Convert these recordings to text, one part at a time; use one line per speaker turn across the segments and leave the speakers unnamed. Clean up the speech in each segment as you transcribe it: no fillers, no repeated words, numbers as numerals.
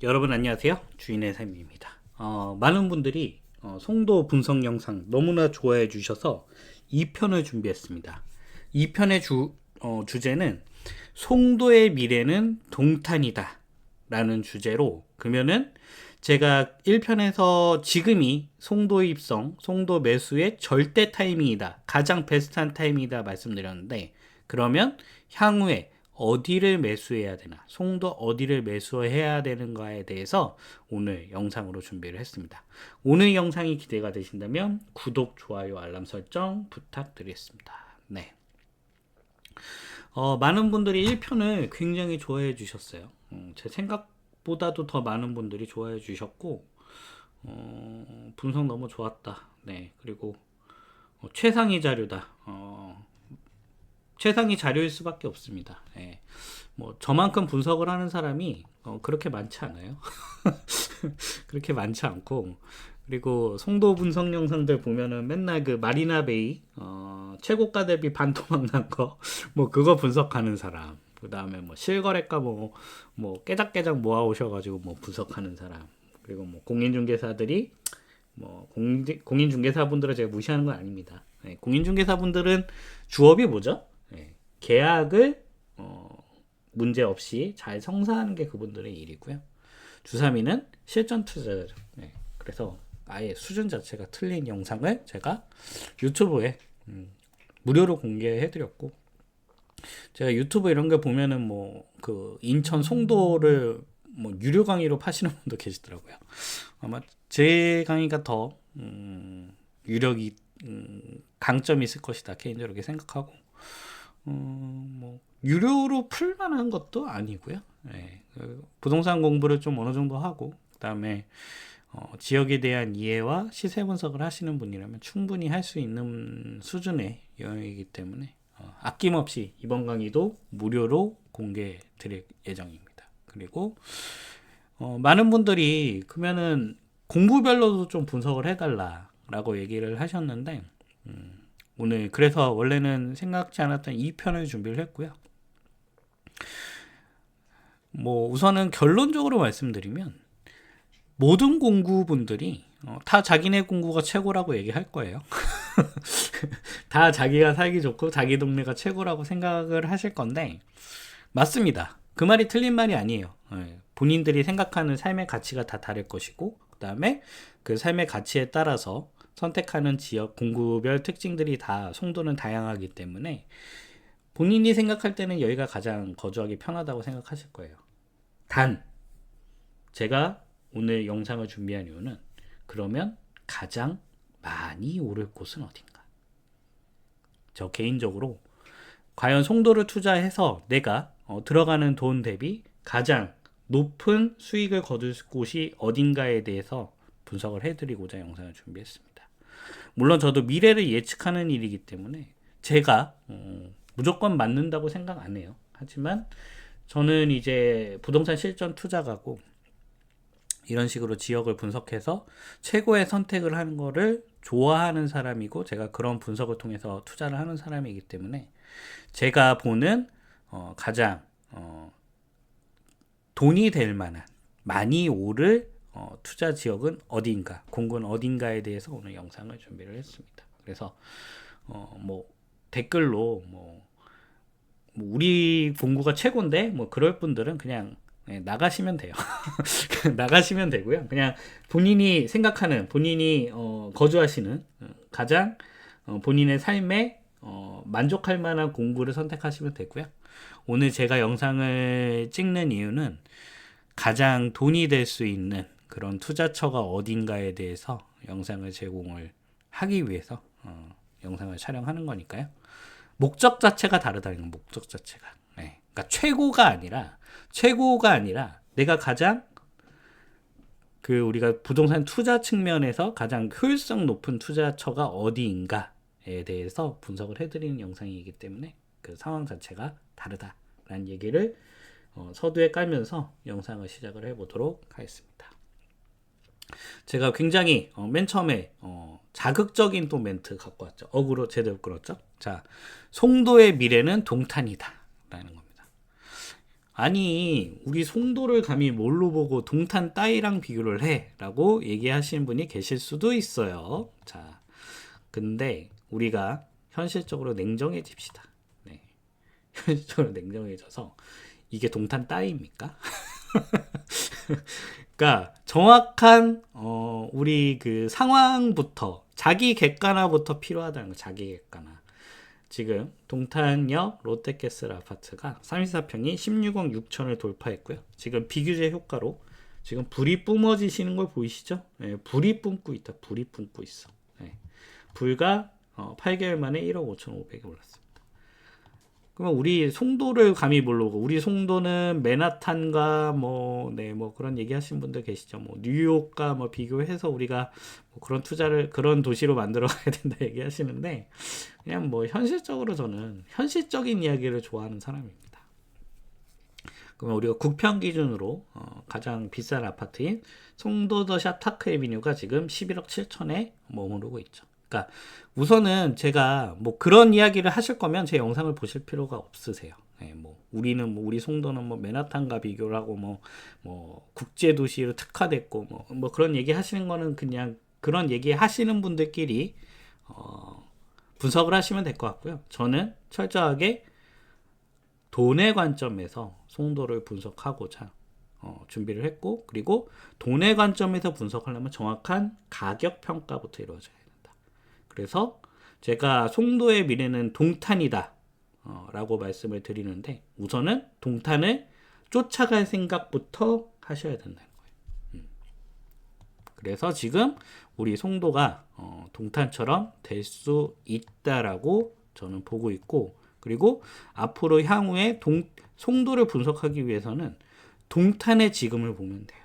여러분 안녕하세요. 주인의 삶입니다. 많은 분들이 송도 분석 영상 너무나 좋아해 주셔서 2편을 준비했습니다. 2편의 주제는 송도의 미래는 동탄이다 라는 주제로, 그러면은 제가 1편에서 지금이 송도 입성, 송도 매수의 절대 타이밍이다, 가장 베스트한 타이밍이다 말씀드렸는데, 그러면 향후에 어디를 매수해야 되나, 송도 어디를 매수해야 되는가에 대해서 오늘 영상으로 준비를 했습니다. 오늘 영상이 기대가 되신다면 구독, 좋아요, 알람 설정 부탁드리겠습니다. 네. 많은 분들이 1편을 굉장히 좋아해 주셨어요. 제 생각보다도 더 많은 분들이 좋아해 주셨고, 분석 너무 좋았다. 네. 그리고 최상위 자료다. 최상위 자료일 수밖에 없습니다. 예. 뭐 저만큼 분석을 하는 사람이 그렇게 많지 않아요. 그렇게 많지 않고, 그리고 송도 분석 영상들 보면은 맨날 그 마리나 베이 최고가 대비 반토막 난 거 뭐 그거 분석하는 사람, 그 다음에 뭐 실거래가 뭐 깨작깨작 모아 오셔가지고 뭐 분석하는 사람, 그리고 뭐 공인중개사들이 뭐 공인중개사분들을 제가 무시하는 건 아닙니다. 네, 공인중개사분들은 주업이 뭐죠? 네, 계약을 문제 없이 잘 성사하는 게 그분들의 일이고요. 주사위는 실전 투자자죠. 네, 그래서 아예 수준 자체가 틀린 영상을 제가 유튜브에 무료로 공개해드렸고, 제가 유튜브 이런 거 보면은 뭐 그 인천 송도를 뭐 유료 강의로 파시는 분도 계시더라고요. 아마 제 강의가 더 유력이 강점이 있을 것이다 개인적으로 이렇게 생각하고, 뭐 유료로 풀만한 것도 아니고요. 네, 부동산 공부를 좀 어느 정도 하고, 그다음에 지역에 대한 이해와 시세 분석을 하시는 분이라면 충분히 할 수 있는 수준의 영역이기 때문에 아낌없이 이번 강의도 무료로 공개 드릴 예정입니다. 그리고 많은 분들이 그러면은 공부별로도 좀 분석을 해달라라고 얘기를 하셨는데, 오늘 그래서 원래는 생각지 않았던 2편을 준비를 했고요. 뭐 우선은 결론적으로 말씀드리면, 모든 공구분들이 다 자기네 공구가 최고라고 얘기할 거예요. 다 자기가 살기 좋고 자기 동네가 최고라고 생각을 하실 건데, 맞습니다. 그 말이 틀린 말이 아니에요. 본인들이 생각하는 삶의 가치가 다 다를 것이고, 그 다음에 그 삶의 가치에 따라서 선택하는 지역 공구별 특징들이 다, 송도는 다양하기 때문에 본인이 생각할 때는 여기가 가장 거주하기 편하다고 생각하실 거예요. 단, 제가 오늘 영상을 준비한 이유는, 그러면 가장 많이 오를 곳은 어딘가? 저 개인적으로 과연 송도를 투자해서 내가 들어가는 돈 대비 가장 높은 수익을 거둘 곳이 어딘가에 대해서 분석을 해드리고자 영상을 준비했습니다. 물론 저도 미래를 예측하는 일이기 때문에 제가 무조건 맞는다고 생각 안 해요. 하지만 저는 이제 부동산 실전 투자가고, 이런 식으로 지역을 분석해서 최고의 선택을 하는 거를 좋아하는 사람이고, 제가 그런 분석을 통해서 투자를 하는 사람이기 때문에 제가 보는 가장 돈이 될 만한, 많이 오를 투자 지역은 어딘가, 공구는 어딘가에 대해서 오늘 영상을 준비를 했습니다. 그래서 뭐 댓글로 우리 공구가 최고인데 뭐 그럴 분들은 그냥 나가시면 돼요. 나가시면 되고요. 그냥 본인이 생각하는, 본인이 거주하시는 가장 본인의 삶에 만족할 만한 공구를 선택하시면 되고요. 오늘 제가 영상을 찍는 이유는 가장 돈이 될 수 있는 그런 투자처가 어딘가에 대해서 영상을 제공을 하기 위해서 영상을 촬영하는 거니까요. 목적 자체가 다르다는 건, 목적 자체가. 네. 그러니까 최고가 아니라 내가 가장 우리가 부동산 투자 측면에서 가장 효율성 높은 투자처가 어디인가에 대해서 분석을 해드리는 영상이기 때문에 그 상황 자체가 다르다라는 얘기를 서두에 깔면서 영상을 시작을 해보도록 하겠습니다. 제가 굉장히 맨 처음에 자극적인 또 멘트 갖고 왔죠. 어그로 제대로 끌었죠. 자, 송도의 미래는 동탄이다 라는 겁니다. 아니 우리 송도를 감히 뭘로 보고 동탄 따위랑 비교를 해 라고 얘기하시는 분이 계실 수도 있어요. 자, 근데 우리가 현실적으로 냉정해집시다. 네. 현실적으로 냉정해져서 이게 동탄 따위입니까? 그러니까 정확한 우리 그 상황부터 자기 객관화부터 필요하다는 거. 자기 객관화. 지금 동탄역 롯데캐슬 아파트가 34평이 16억 6천을 돌파했고요. 지금 비규제 효과로 지금 불이 뿜어지시는 걸 보이시죠? 네, 불이 뿜고 있다. 불이 뿜고 있어. 네. 불과 8개월 만에 1억 5,500에 올랐습니다. 그러면 우리 송도를 감히 모르고 우리 송도는 맨하탄과 뭐 그런 얘기하시는 분들 계시죠. 뭐 뉴욕과 뭐 비교해서 우리가 뭐 그런 투자를 그런 도시로 만들어 가야 된다 얘기하시는데 그냥 뭐 현실적으로 저는 현실적인 이야기를 좋아하는 사람입니다. 그러면 우리가 국평 기준으로 가장 비싼 아파트인 송도더샵 타크 에비뉴가 지금 11억 7천에 머무르고 있죠. 그러니까 우선은 제가 뭐 그런 이야기를 하실 거면 제 영상을 보실 필요가 없으세요. 네, 뭐 우리는 뭐 우리 송도는 뭐 맨하탄과 비교를 하고 뭐 국제 도시로 특화됐고 뭐 그런 얘기 하시는 거는 그냥 그런 얘기 하시는 분들끼리 분석을 하시면 될 것 같고요. 저는 철저하게 돈의 관점에서 송도를 분석하고자 준비를 했고, 그리고 돈의 관점에서 분석하려면 정확한 가격 평가부터 이루어져야 된다. 그래서 제가 송도의 미래는 동탄이다 라고 말씀을 드리는데, 우선은 동탄을 쫓아갈 생각부터 하셔야 된다는 거예요. 그래서 지금 우리 송도가 동탄처럼 될 수 있다라고 저는 보고 있고, 그리고 앞으로 향후에 송도를 분석하기 위해서는 동탄의 지금을 보면 돼요.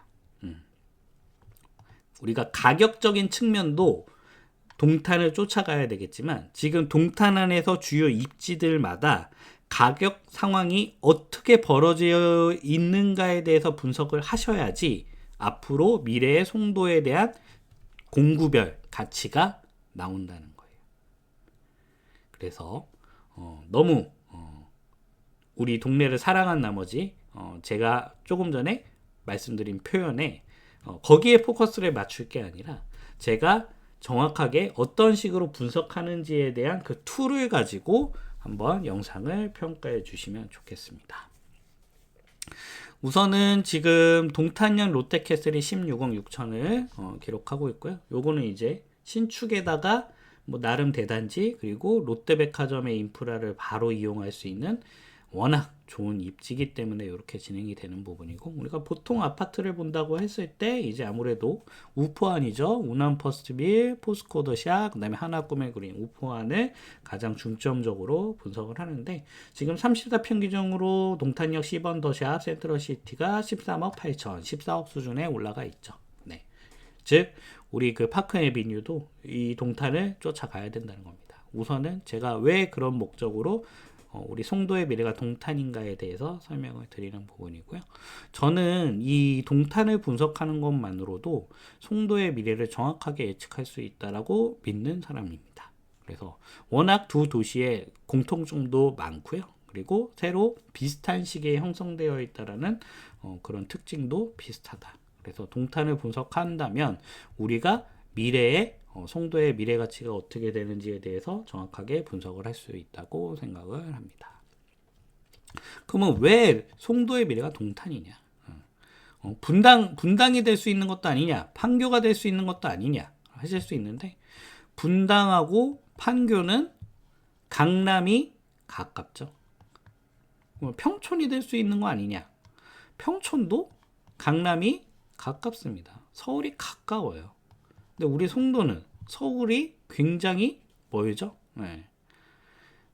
우리가 가격적인 측면도 동탄을 쫓아가야 되겠지만, 지금 동탄 안에서 주요 입지들마다 가격 상황이 어떻게 벌어져 있는가에 대해서 분석을 하셔야지 앞으로 미래의 송도에 대한 공구별 가치가 나온다는 거예요. 그래서 너무 우리 동네를 사랑한 나머지 제가 조금 전에 말씀드린 표현에 거기에 포커스를 맞출 게 아니라 제가 정확하게 어떤 식으로 분석하는지에 대한 그 툴을 가지고 한번 영상을 평가해 주시면 좋겠습니다. 우선은 지금 동탄역 롯데캐슬이 16억 6천을 기록하고 있고요. 요거는 이제 신축에다가 뭐 나름 대단지, 그리고 롯데백화점의 인프라를 바로 이용할 수 있는 워낙 좋은 입지기 때문에 이렇게 진행이 되는 부분이고, 우리가 보통 아파트를 본다고 했을 때 이제 아무래도 우포안이죠. 우남 퍼스트빌, 포스코더샵, 그 다음에 하나꿈의 그린, 우포안을 가장 중점적으로 분석을 하는데, 지금 34평 기준으로 동탄역 10번 더샵 센트럴시티가 13억 8천, 14억 수준에 올라가 있죠. 네. 즉 우리 그 파크 에비뉴도 이 동탄을 쫓아가야 된다는 겁니다. 우선은 제가 왜 그런 목적으로 우리 송도의 미래가 동탄인가에 대해서 설명을 드리는 부분이고요. 저는 이 동탄을 분석하는 것만으로도 송도의 미래를 정확하게 예측할 수 있다라고 믿는 사람입니다. 그래서 워낙 두 도시의 공통점도 많고요. 그리고 새로 비슷한 시기에 형성되어 있다라는 그런 특징도 비슷하다. 그래서 동탄을 분석한다면 우리가 미래의 송도의 미래 가치가 어떻게 되는지에 대해서 정확하게 분석을 할 수 있다고 생각을 합니다. 그러면 왜 송도의 미래가 동탄이냐? 분당이 될 수 있는 것도 아니냐? 판교가 될 수 있는 것도 아니냐? 하실 수 있는데, 분당하고 판교는 강남이 가깝죠. 평촌이 될 수 있는 거 아니냐? 평촌도 강남이 가깝습니다. 서울이 가까워요. 근데 우리 송도는 서울이 굉장히 멀죠. 네.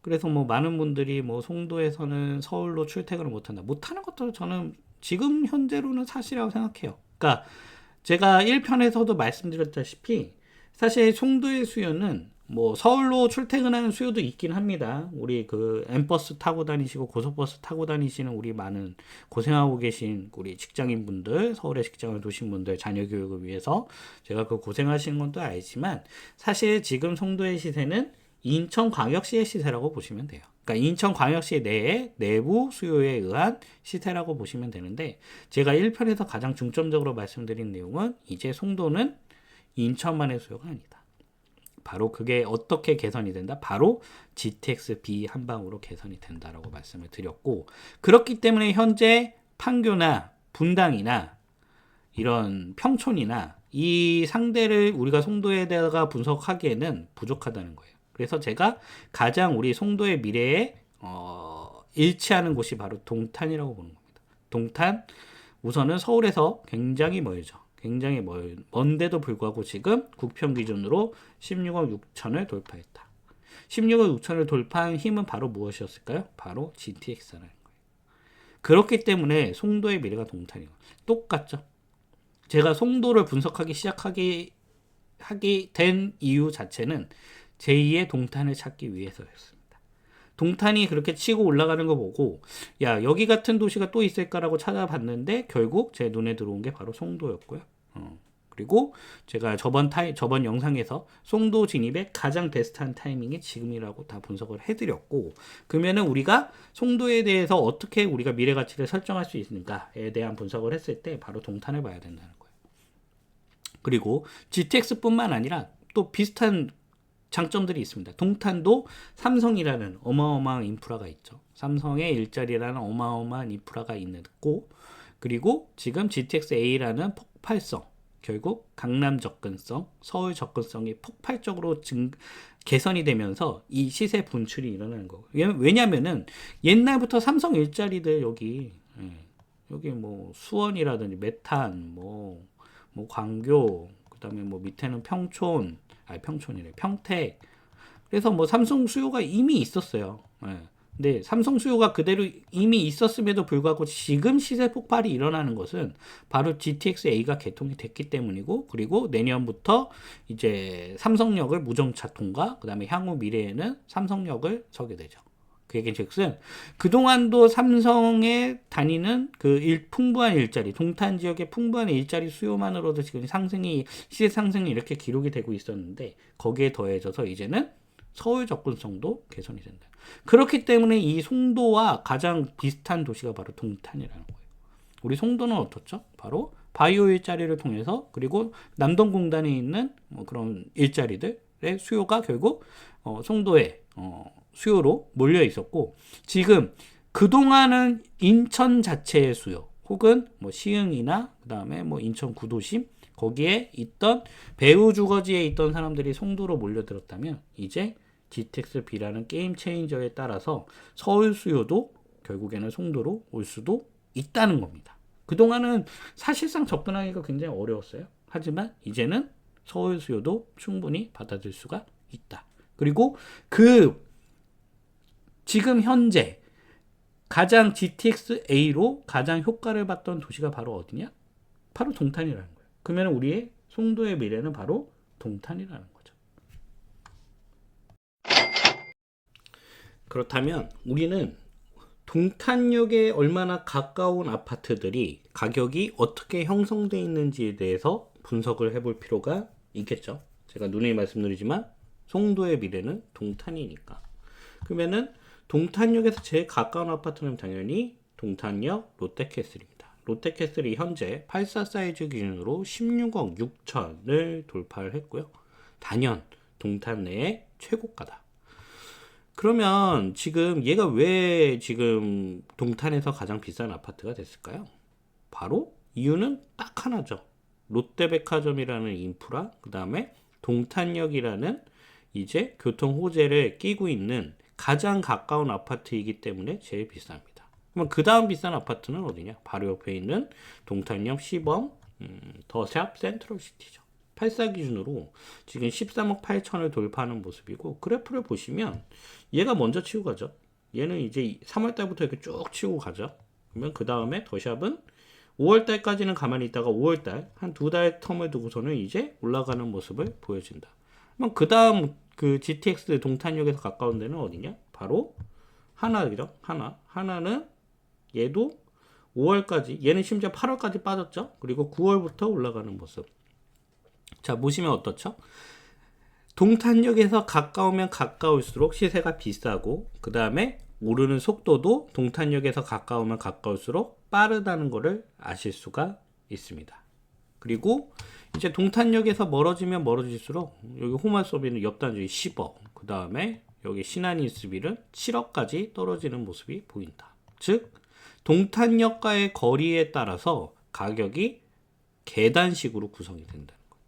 그래서 뭐 많은 분들이 뭐 송도에서는 서울로 출퇴근을 못하는 것도 저는 지금 현재로는 사실이라고 생각해요. 그러니까 제가 1편에서도 말씀드렸다시피 사실 송도의 수요는 뭐 서울로 출퇴근하는 수요도 있긴 합니다. 우리 그 M버스 타고 다니시고 고속버스 타고 다니시는 우리 많은 고생하고 계신 우리 직장인분들, 서울에 직장을 두신 분들 자녀 교육을 위해서 제가 그 고생하시는 건 또 알지만, 사실 지금 송도의 시세는 인천광역시의 시세라고 보시면 돼요. 그러니까 인천광역시 내의 내부 수요에 의한 시세라고 보시면 되는데, 제가 1편에서 가장 중점적으로 말씀드린 내용은 이제 송도는 인천만의 수요가 아니다. 바로 그게 어떻게 개선이 된다? 바로 GTX-B 한방으로 개선이 된다라고 말씀을 드렸고, 그렇기 때문에 현재 판교나 분당이나 이런 평촌이나 이 상대를 우리가 송도에다가 분석하기에는 부족하다는 거예요. 그래서 제가 가장 우리 송도의 미래에 일치하는 곳이 바로 동탄이라고 보는 겁니다. 동탄, 우선은 서울에서 굉장히 멀죠. 굉장히 먼데도 불구하고 지금 국평 기준으로 16억 6천을 돌파했다. 16억 6천을 돌파한 힘은 바로 무엇이었을까요? 바로 GTX라는 거예요. 그렇기 때문에 송도의 미래가 동탄이에요. 똑같죠. 제가 송도를 분석하기 시작하게 된 이유 자체는 제2의 동탄을 찾기 위해서였습니다. 동탄이 그렇게 치고 올라가는 거 보고, 야, 여기 같은 도시가 또 있을까라고 찾아봤는데 결국 제 눈에 들어온 게 바로 송도였고요. 그리고 제가 저번 영상에서 송도 진입의 가장 베스트한 타이밍이 지금이라고 다 분석을 해드렸고, 그러면은 우리가 송도에 대해서 어떻게 우리가 미래 가치를 설정할 수 있는가에 대한 분석을 했을 때 바로 동탄을 봐야 된다는 거예요. 그리고 GTX뿐만 아니라 또 비슷한 장점들이 있습니다. 동탄도 삼성이라는 어마어마한 인프라가 있죠. 삼성의 일자리라는 어마어마한 인프라가 있고, 그리고 지금 GTX-A라는 폭발성, 결국 강남 접근성, 서울 접근성이 폭발적으로 개선이 되면서 이 시세 분출이 일어나는 거고. 왜냐면은 옛날부터 삼성 일자리들 여기 뭐 수원이라든지 메탄, 뭐 광교, 그다음에 뭐 밑에는 평촌이래, 평택. 그래서 뭐 삼성 수요가 이미 있었어요. 근데 삼성 수요가 그대로 이미 있었음에도 불구하고 지금 시세 폭발이 일어나는 것은 바로 GTX-A가 개통이 됐기 때문이고, 그리고 내년부터 이제 삼성역을 무정차 통과, 그 다음에 향후 미래에는 삼성역을 서게 되죠. 그 얘기는 즉슨 그동안도 삼성에 다니는 풍부한 일자리, 동탄 지역의 풍부한 일자리 수요만으로도 지금 시세 상승이 이렇게 기록이 되고 있었는데, 거기에 더해져서 이제는 서울 접근성도 개선이 된다. 그렇기 때문에 이 송도와 가장 비슷한 도시가 바로 동탄이라는 거예요. 우리 송도는 어떻죠? 바로 바이오 일자리를 통해서, 그리고 남동공단에 있는 그런 일자리들의 수요가 결국 송도에 수요로 몰려 있었고, 지금 그동안은 인천 자체의 수요, 혹은 뭐 시흥이나 그 다음에 뭐 인천 구도심, 거기에 있던 배후 주거지에 있던 사람들이 송도로 몰려들었다면, 이제 GTX-B라는 게임 체인저에 따라서 서울 수요도 결국에는 송도로 올 수도 있다는 겁니다. 그동안은 사실상 접근하기가 굉장히 어려웠어요. 하지만 이제는 서울 수요도 충분히 받아들일 수가 있다. 그리고 지금 현재 가장 GTX-A로 가장 효과를 봤던 도시가 바로 어디냐? 바로 동탄이라는 거예요. 그러면 우리의 송도의 미래는 바로 동탄이라는 거죠. 그렇다면 우리는 동탄역에 얼마나 가까운 아파트들이 가격이 어떻게 형성되어 있는지에 대해서 분석을 해볼 필요가 있겠죠. 제가 누누이 말씀드리지만 송도의 미래는 동탄이니까. 그러면은 동탄역에서 제일 가까운 아파트는 당연히 동탄역 롯데캐슬입니다. 롯데캐슬이 현재 84 사이즈 기준으로 16억 6천을 돌파를 했고요. 단연 동탄 내의 최고가다. 그러면 지금 얘가 왜 지금 동탄에서 가장 비싼 아파트가 됐을까요? 바로 이유는 딱 하나죠. 롯데백화점이라는 인프라, 그 다음에 동탄역이라는 이제 교통 호재를 끼고 있는 가장 가까운 아파트이기 때문에 제일 비쌉니다. 그럼 그 다음 비싼 아파트는 어디냐? 바로 옆에 있는 동탄역 시범 더샵 센트럴시티죠. 84 기준으로 지금 13억 8천을 돌파하는 모습이고, 그래프를 보시면 얘가 먼저 치고 가죠. 얘는 이제 3월달부터 이렇게 쭉 치고 가죠. 그러면 그 다음에 더샵은 5월달까지는 가만히 있다가 5월달 한 두 달 텀을 두고서는 이제 올라가는 모습을 보여준다. 그럼 그 다음 GTX 동탄역에서 가까운 데는 어디냐? 바로 하나죠. 하나는 얘도 5월까지, 얘는 심지어 8월까지 빠졌죠. 그리고 9월부터 올라가는 모습. 자, 보시면 어떻죠? 동탄역에서 가까우면 가까울수록 시세가 비싸고, 그 다음에 오르는 속도도 동탄역에서 가까우면 가까울수록 빠르다는 것을 아실 수가 있습니다. 그리고 이제 동탄역에서 멀어지면 멀어질수록 여기 호말소비는 옆단지 10억, 그 다음에 여기 신한인수비는 7억까지 떨어지는 모습이 보인다. 즉 동탄역과의 거리에 따라서 가격이 계단식으로 구성이 된다는 거예요.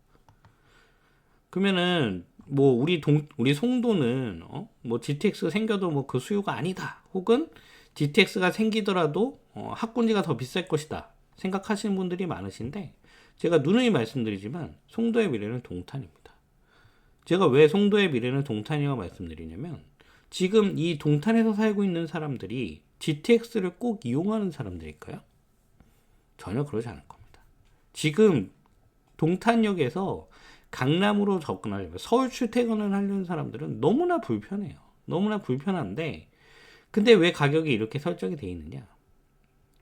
그러면은 뭐 우리 송도는 뭐 GTX 생겨도 뭐 그 수요가 아니다, 혹은 GTX가 생기더라도 학군지가 더 비쌀 것이다 생각하시는 분들이 많으신데, 제가 누누이 말씀드리지만 송도의 미래는 동탄입니다. 제가 왜 송도의 미래는 동탄이라고 말씀드리냐면, 지금 이 동탄에서 살고 있는 사람들이 GTX를 꼭 이용하는 사람들일까요? 전혀 그러지 않을 겁니다. 지금 동탄역에서 강남으로 접근하려면, 서울 출퇴근을 하려는 사람들은 너무나 불편해요. 너무나 불편한데, 근데 왜 가격이 이렇게 설정이 되어 있느냐?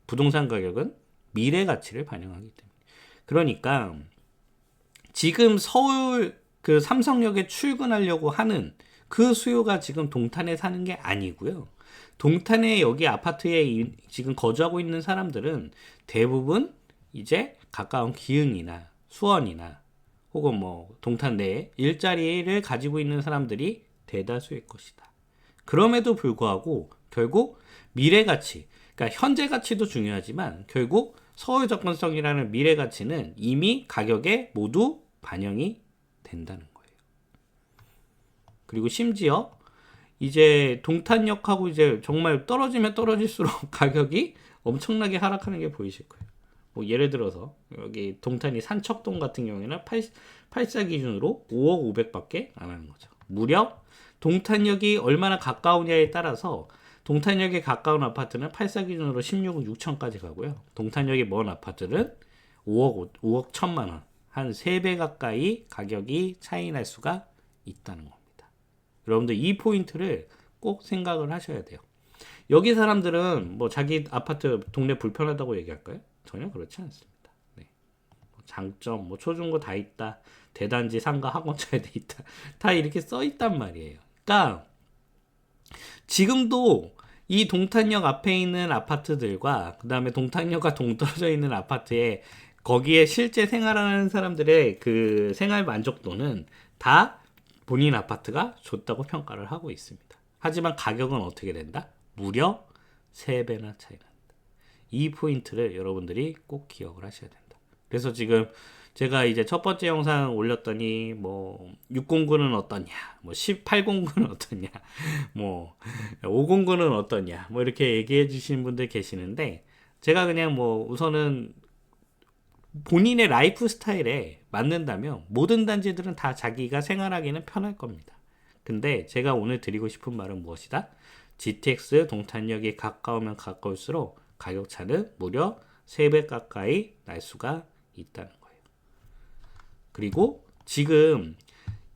부동산 가격은 미래 가치를 반영하기 때문에. 그러니까 지금 서울 그 삼성역에 출근하려고 하는 그 수요가 지금 동탄에 사는 게 아니고요. 동탄에 여기 아파트에 지금 거주하고 있는 사람들은 대부분 이제 가까운 기흥이나 수원이나 혹은 뭐 동탄 내에 일자리를 가지고 있는 사람들이 대다수일 것이다. 그럼에도 불구하고 결국 미래 가치, 그러니까 현재 가치도 중요하지만 결국 서울 접근성이라는 미래 가치는 이미 가격에 모두 반영이 된다는 거예요. 그리고 심지어 이제 동탄역하고 이제 정말 떨어지면 떨어질수록 가격이 엄청나게 하락하는 게 보이실 거예요. 뭐 예를 들어서 여기 동탄이 산척동 같은 경우에는 8사 기준으로 5억 500밖에 안 하는 거죠. 무려 동탄역이 얼마나 가까우냐에 따라서 동탄역에 가까운 아파트는 8사 기준으로 16억 6천까지 가고요. 동탄역이 먼 아파트는 5억 1천만 원, 한 3배 가까이 가격이 차이 날 수가 있다는 겁니다. 여러분들 이 포인트를 꼭 생각을 하셔야 돼요. 여기 사람들은 뭐 자기 아파트 동네 불편하다고 얘기할까요? 전혀 그렇지 않습니다. 네. 장점, 뭐 초중고 다 있다, 대단지, 상가, 학원 잘 돼 있다, 다 이렇게 써 있단 말이에요. 그러니까 지금도 이 동탄역 앞에 있는 아파트들과 그 다음에 동탄역과 동떨어져 있는 아파트에 거기에 실제 생활하는 사람들의 그 생활 만족도는 다 본인 아파트가 좋다고 평가를 하고 있습니다. 하지만 가격은 어떻게 된다? 무려 3배나 차이 난다. 이 포인트를 여러분들이 꼭 기억을 하셔야 된다. 그래서 지금 제가 이제 첫 번째 영상 올렸더니 뭐 609는 어떠냐, 뭐 1809는 어떠냐, 뭐 509는 어떠냐, 뭐 이렇게 얘기해 주시는 분들 계시는데, 제가 그냥 뭐 우선은 본인의 라이프 스타일에 맞는다면 모든 단지들은 다 자기가 생활하기는 편할 겁니다. 근데 제가 오늘 드리고 싶은 말은 무엇이다? GTX 동탄역이 가까우면 가까울수록 가격 차는 무려 3배 가까이 날 수가 있다는 거예요. 그리고 지금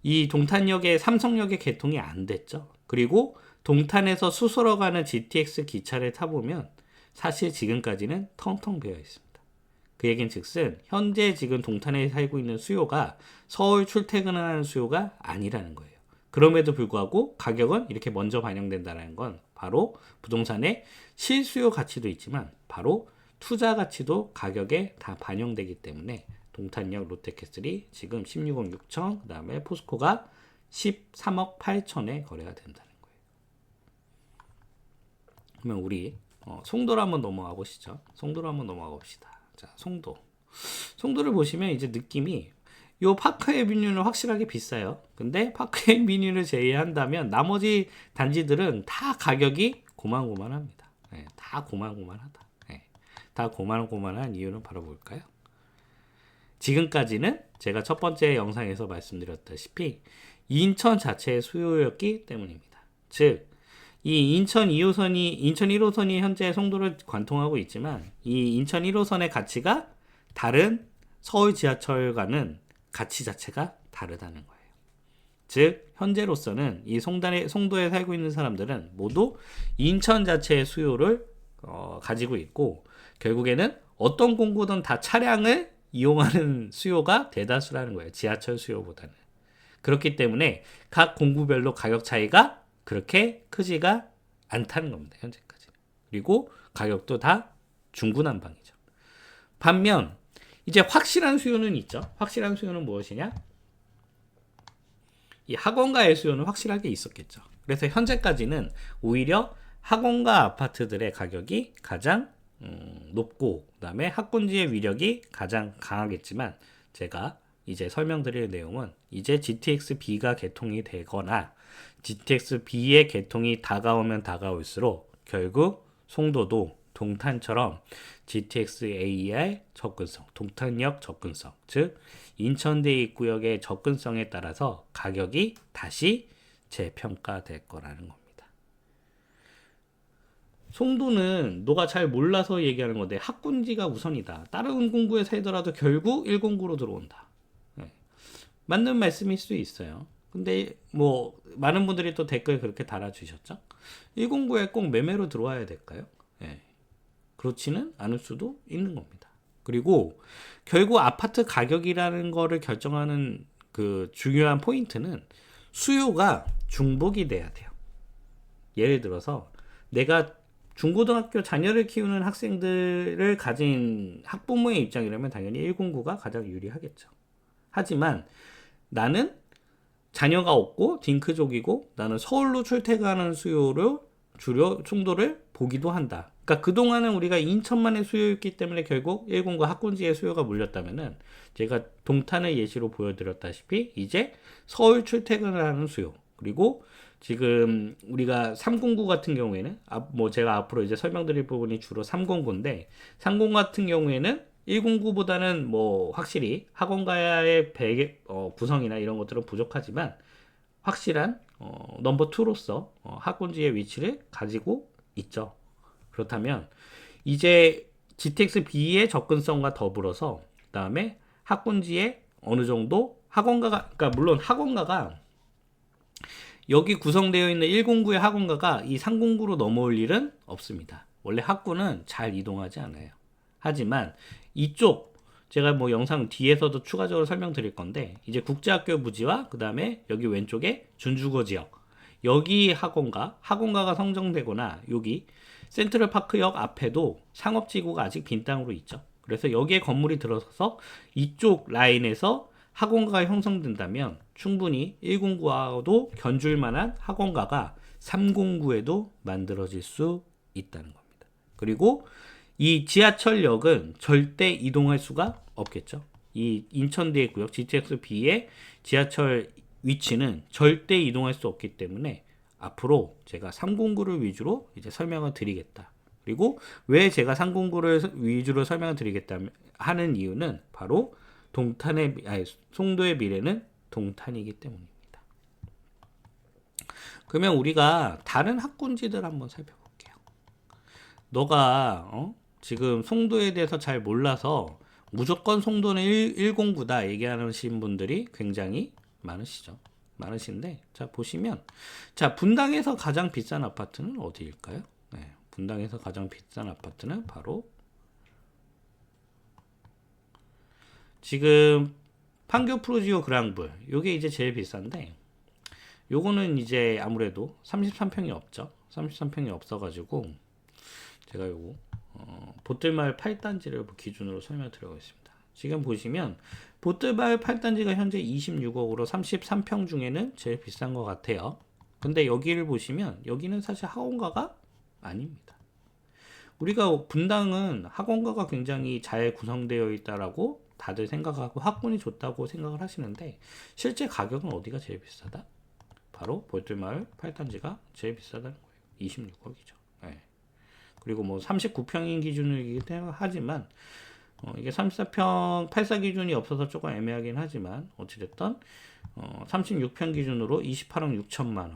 이 동탄역에 삼성역에 개통이 안 됐죠. 그리고 동탄에서 수소로 가는 GTX 기차를 타보면 사실 지금까지는 텅텅 비어 있습니다. 그 얘기는 즉슨 현재 지금 동탄에 살고 있는 수요가 서울 출퇴근을 하는 수요가 아니라는 거예요. 그럼에도 불구하고 가격은 이렇게 먼저 반영된다는 건 바로 부동산의 실수요 가치도 있지만 바로 투자 가치도 가격에 다 반영되기 때문에 동탄역 롯데캐슬이 지금 16억 6천, 그 다음에 포스코가 13억 8천에 거래가 된다는 거예요. 그러면 우리 송도로 한번 넘어가 보시죠. 송도로 한번 넘어가 봅시다. 자, 송도를 보시면 이제 느낌이 요 파크 에비뉴는 확실하게 비싸요. 근데 파크 에비뉴를 제외한다면 나머지 단지들은 다 가격이 고만고만합니다. 네, 다 고만고만하다. 네, 다 고만고만한 이유는 바로 뭘까요? 지금까지는 제가 첫 번째 영상에서 말씀드렸다시피 인천 자체의 수요였기 때문입니다. 즉, 이 인천 1호선이 현재 송도를 관통하고 있지만 이 인천 1호선의 가치가 다른 서울 지하철과는 가치 자체가 다르다는 거예요. 즉, 현재로서는 이 송도에 살고 있는 사람들은 모두 인천 자체의 수요를 가지고 있고, 결국에는 어떤 공구든 다 차량을 이용하는 수요가 대다수라는 거예요. 지하철 수요보다는. 그렇기 때문에 각 공구별로 가격 차이가 그렇게 크지가 않다는 겁니다. 현재까지. 그리고 가격도 다 중구난방이죠. 반면 이제 확실한 수요는 있죠. 확실한 수요는 무엇이냐? 이 학원가의 수요는 확실하게 있었겠죠. 그래서 현재까지는 오히려 학원가 아파트들의 가격이 가장 높고, 그 다음에 학군지의 위력이 가장 강하겠지만, 제가 이제 설명드릴 내용은 이제 GTX-B가 개통이 되거나 GTX-B의 개통이 다가오면 다가올수록 결국 송도도 동탄처럼 GTX-A의 접근성, 동탄역 접근성, 즉 인천대 입구역의 접근성에 따라서 가격이 다시 재평가될 거라는 겁니다. 송도는 너가 잘 몰라서 얘기하는 건데 학군지가 우선이다. 다른 공구에 살더라도 결국 1공구로 들어온다. 네. 맞는 말씀일 수 있어요. 근데 뭐 많은 분들이 또 댓글 그렇게 달아주셨죠. 1공구에 꼭 매매로 들어와야 될까요? 네. 그렇지는 않을 수도 있는 겁니다. 그리고 결국 아파트 가격이라는 거를 결정하는 그 중요한 포인트는 수요가 중복이 돼야 돼요. 예를 들어서 내가 중고등학교 자녀를 키우는 학생들을 가진 학부모의 입장이라면 당연히 109가 가장 유리하겠죠. 하지만 나는 자녀가 없고 딩크족이고 나는 서울로 출퇴근하는 수요를 주로 송도를 보기도 한다. 그러니까 그동안은 우리가 인천만의 수요였기 때문에 결국 109 학군지의 수요가 몰렸다면은 제가 동탄을 예시로 보여드렸다시피 이제 서울 출퇴근을 하는 수요, 그리고 지금 우리가 309 같은 경우에는 뭐 제가 앞으로 이제 설명드릴 부분이 주로 309인데 30 같은 경우에는 109보다는 뭐 확실히 학원가의 구성이나 이런 것들은 부족하지만 확실한 넘버 2로서 학군지의 위치를 가지고 있죠. 그렇다면 이제 GTX-B의 접근성과 더불어서 그 다음에 학군지의 어느 정도 학원가가, 그러니까 물론 학원가가 여기 구성되어 있는 109의 학원가가 이 309로 넘어올 일은 없습니다. 원래 학구는 잘 이동하지 않아요. 하지만 이쪽 제가 뭐 영상 뒤에서도 추가적으로 설명드릴 건데 이제 국제학교 부지와 그 다음에 여기 왼쪽에 준주거 지역, 여기 학원가가 선정되거나 여기 센트럴파크역 앞에도 상업지구가 아직 빈 땅으로 있죠. 그래서 여기에 건물이 들어서서 이쪽 라인에서 학원가가 형성된다면 충분히 109와도 견줄 만한 학원가가 309에도 만들어질 수 있다는 겁니다. 그리고 이 지하철역은 절대 이동할 수가 없겠죠. 이 인천대 구역 GTX-B의 지하철 위치는 절대 이동할 수 없기 때문에 앞으로 제가 309를 위주로 이제 설명을 드리겠다. 그리고 왜 제가 309를 위주로 설명을 드리겠다 하는 이유는 바로 송도의 미래는 동탄이기 때문입니다. 그러면 우리가 다른 학군지들 한번 살펴볼게요. 너가 지금 송도에 대해서 잘 몰라서 무조건 송도는 109다 얘기하시는 분들이 굉장히 많으신데, 자 보시면, 자 분당에서 가장 비싼 아파트는 어디일까요? 네, 분당에서 가장 비싼 아파트는 바로 지금 판교 프로지오 그랑블, 요게 이제 제일 비싼데, 요거는 이제 아무래도 33평이 없죠. 33평이 없어가지고 제가 요거 보뜰마을 8단지를 기준으로 설명을 드리겠습니다. 지금 보시면 보뜰마을 8단지가 현재 26억으로 33평 중에는 제일 비싼 것 같아요. 근데 여기를 보시면 여기는 사실 학원가가 아닙니다. 우리가 분당은 학원가가 굉장히 잘 구성되어 있다라고 다들 생각하고 학군이 좋다고 생각을 하시는데, 실제 가격은 어디가 제일 비싸다? 바로 보뜰마을 8단지가 제일 비싸다는 거예요. 26억이죠. 네. 그리고 뭐 39평인 기준이긴 하지만 이게 34평 84 기준이 없어서 조금 애매하긴 하지만 어찌됐든 36평 기준으로 28억 6천만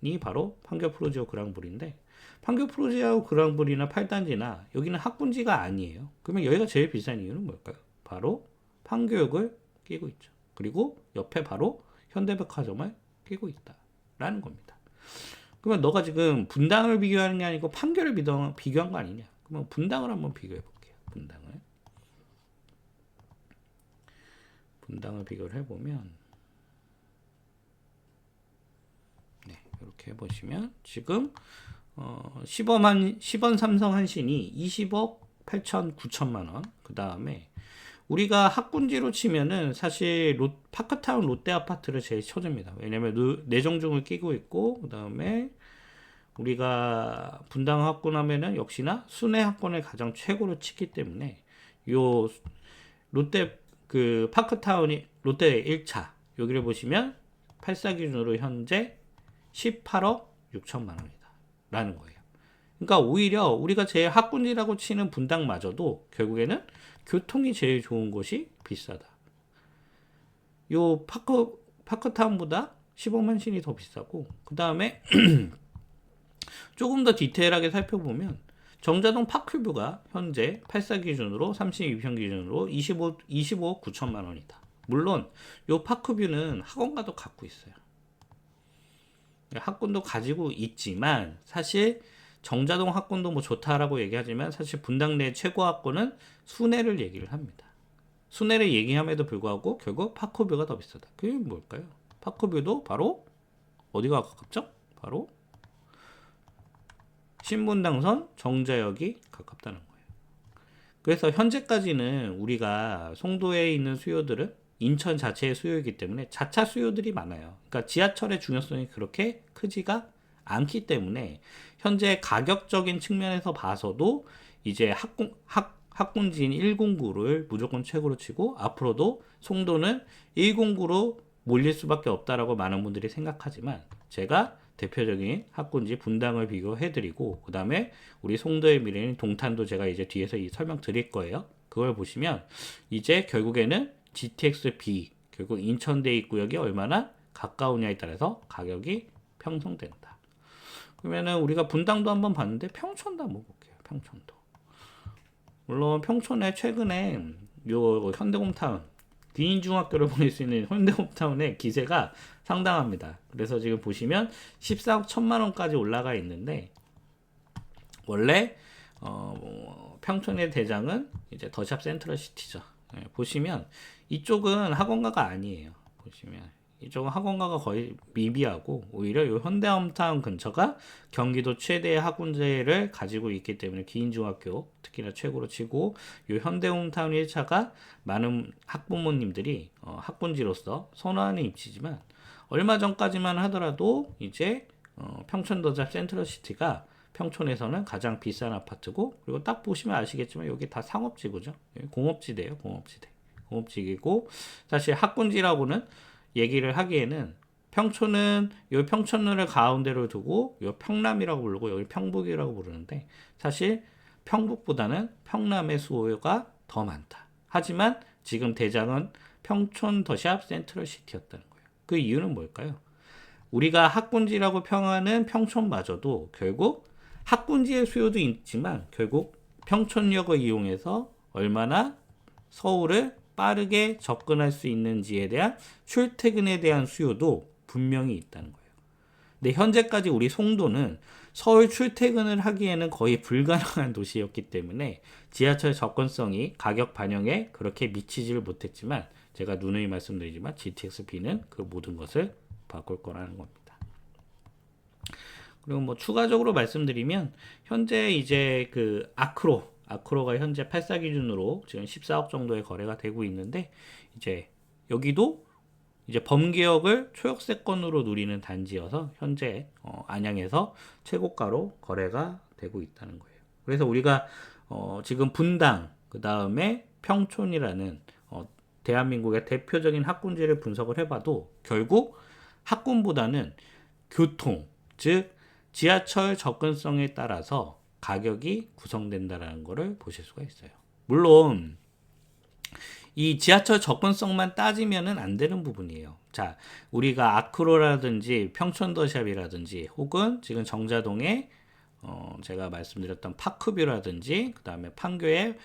원이 바로 판교 프로지오 그랑블인데, 판교 프로지오 그랑블이나 8단지나 여기는 학군지가 아니에요. 그러면 여기가 제일 비싼 이유는 뭘까요? 바로 판교역을 끼고 있죠. 그리고 옆에 바로 현대백화점을 끼고 있다라는 겁니다. 그러면 너가 지금 분당을 비교하는 게 아니고 판교를 비교한 거 아니냐? 그러면 분당을 한번 비교해 볼게요. 분당을 비교를 해보면 이렇게 보시면 지금 시범 삼성 한신이 20억 8천 9천만 원. 그 다음에 우리가 학군지로 치면은 사실 파크타운 롯데 아파트를 제일 쳐줍니다. 왜냐면 내정중을 끼고 있고, 그 다음에 우리가 분당 학군하면은 역시나 순회 학군을 가장 최고로 치기 때문에 요 롯데 그 파크타운이 롯데 1차 여기를 보시면 84 기준으로 현재 18억 6천만 원이다 라는 거예요. 그러니까 오히려 우리가 제일 학군지라고 치는 분당마저도 결국에는 교통이 제일 좋은 곳이 비싸다. 요 파크타운보다 15만 신이 더 비싸고, 그 다음에 조금 더 디테일하게 살펴보면 정자동 파크뷰가 현재 84 기준으로 32평 기준으로 25억 9천만 원이다. 물론 요 파크뷰는 학원가도 갖고 있어요. 학군도 가지고 있지만 사실 정자동 학군도 뭐 좋다라고 얘기하지만 사실 분당 내 최고 학군은 순회를 얘기를 합니다. 순회를 얘기함에도 불구하고 결국 파크뷰가 더 비싸다. 그게 뭘까요? 파크뷰도 바로 어디가 가깝죠? 바로 신분당선 정자역이 가깝다는 거예요. 그래서 현재까지는 우리가 송도에 있는 수요들은 인천 자체의 수요이기 때문에 자차 수요들이 많아요. 그러니까 지하철의 중요성이 그렇게 크지가 않기 때문에 현재 가격적인 측면에서 봐서도 이제 학군지인 109를 무조건 최고로 치고 앞으로도 송도는 109로 몰릴 수밖에 없다라고 많은 분들이 생각하지만 제가 대표적인 학군지 분당을 비교해드리고 그 다음에 우리 송도의 미래인 동탄도 제가 이제 뒤에서 설명 드릴 거예요. 그걸 보시면 이제 결국에는 GTX-B 결국 인천대 입구역이 얼마나 가까우냐에 따라서 가격이 형성된다. 그러면은 우리가 분당도 한번 봤는데 평촌도 한번 볼게요. 평촌도. 물론 평촌에 최근에 요 현대홈타운 귀인중학교를 보낼 수 있는 현대홈타운의 기세가 상당합니다. 그래서 지금 보시면 14억 1천만 원까지 올라가 있는데 원래 평촌의 대장은 이제 더샵 센트럴시티죠. 네, 보시면 이쪽은 학원가가 아니에요. 보시면 이쪽은 학원가가 거의 미비하고 오히려 이 현대홈타운 근처가 경기도 최대의 학군제를 가지고 있기 때문에 기인중학교 특히나 최고로 치고 이 현대홈타운 1차가 많은 학부모님들이 학군지로서 선호하는 입지지만 얼마 전까지만 하더라도 이제 평촌더샵 센트럴시티가 평촌에서는 가장 비싼 아파트고 그리고 딱 보시면 아시겠지만 여기 다 상업지구죠. 공업지대예요. 공업지기고 사실 학군지라고는 얘기를 하기에는 평촌은 요 평촌을 가운데로 두고 요 평남이라고 부르고 여기 평북이라고 부르는데 사실 평북보다는 평남의 수요가 더 많다. 하지만 지금 대장은 평촌 더샵 센트럴시티였다는 거예요. 그 이유는 뭘까요? 우리가 학군지라고 평하는 평촌마저도 결국 학군지의 수요도 있지만 결국 평촌역을 이용해서 얼마나 서울을 빠르게 접근할 수 있는지에 대한 출퇴근에 대한 수요도 분명히 있다는 거예요. 근데 현재까지 우리 송도는 서울 출퇴근을 하기에는 거의 불가능한 도시였기 때문에 지하철 접근성이 가격 반영에 그렇게 미치지를 못했지만 제가 누누이 말씀드리지만 GTX-B는 그 모든 것을 바꿀 거라는 겁니다. 그리고 뭐 추가적으로 말씀드리면 현재 이제 그 아크로가 현재 84 기준으로 지금 14억 정도의 거래가 되고 있는데 이제 여기도 이제 범계역을 초역세권으로 누리는 단지여서 현재 안양에서 최고가로 거래가 되고 있다는 거예요. 그래서 우리가 지금 분당 그 다음에 평촌이라는 대한민국의 대표적인 학군지를 분석을 해봐도 결국 학군보다는 교통 즉 지하철 접근성에 따라서 가격이 구성된다는 것을 보실 수가 있어요. 물론 이 지하철 접근성만 따지면은 안 되는 부분이에요. 자, 우리가 아크로라든지 평촌더샵이라든지 혹은 지금 정자동에 제가 말씀드렸던 파크뷰라든지 그 다음에 판교의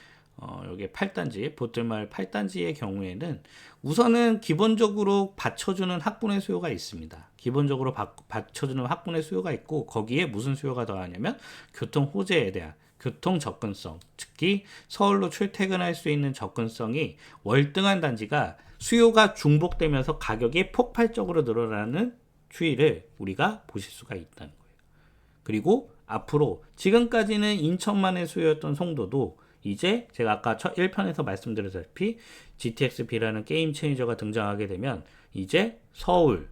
여기 8단지 보틀마을 8단지의 경우에는 우선은 기본적으로 받쳐주는 학군의 수요가 있습니다. 기본적으로 받쳐주는 학군의 수요가 있고 거기에 무슨 수요가 더하냐면 교통 호재에 대한 교통 접근성, 특히 서울로 출퇴근할 수 있는 접근성이 월등한 단지가 수요가 중복되면서 가격이 폭발적으로 늘어나는 추이를 우리가 보실 수가 있다는 거예요. 그리고 앞으로 지금까지는 인천만의 수요였던 송도도 이제 제가 아까 1편에서 말씀드렸다시피 GTX-B라는 게임 체인저가 등장하게 되면 이제 서울,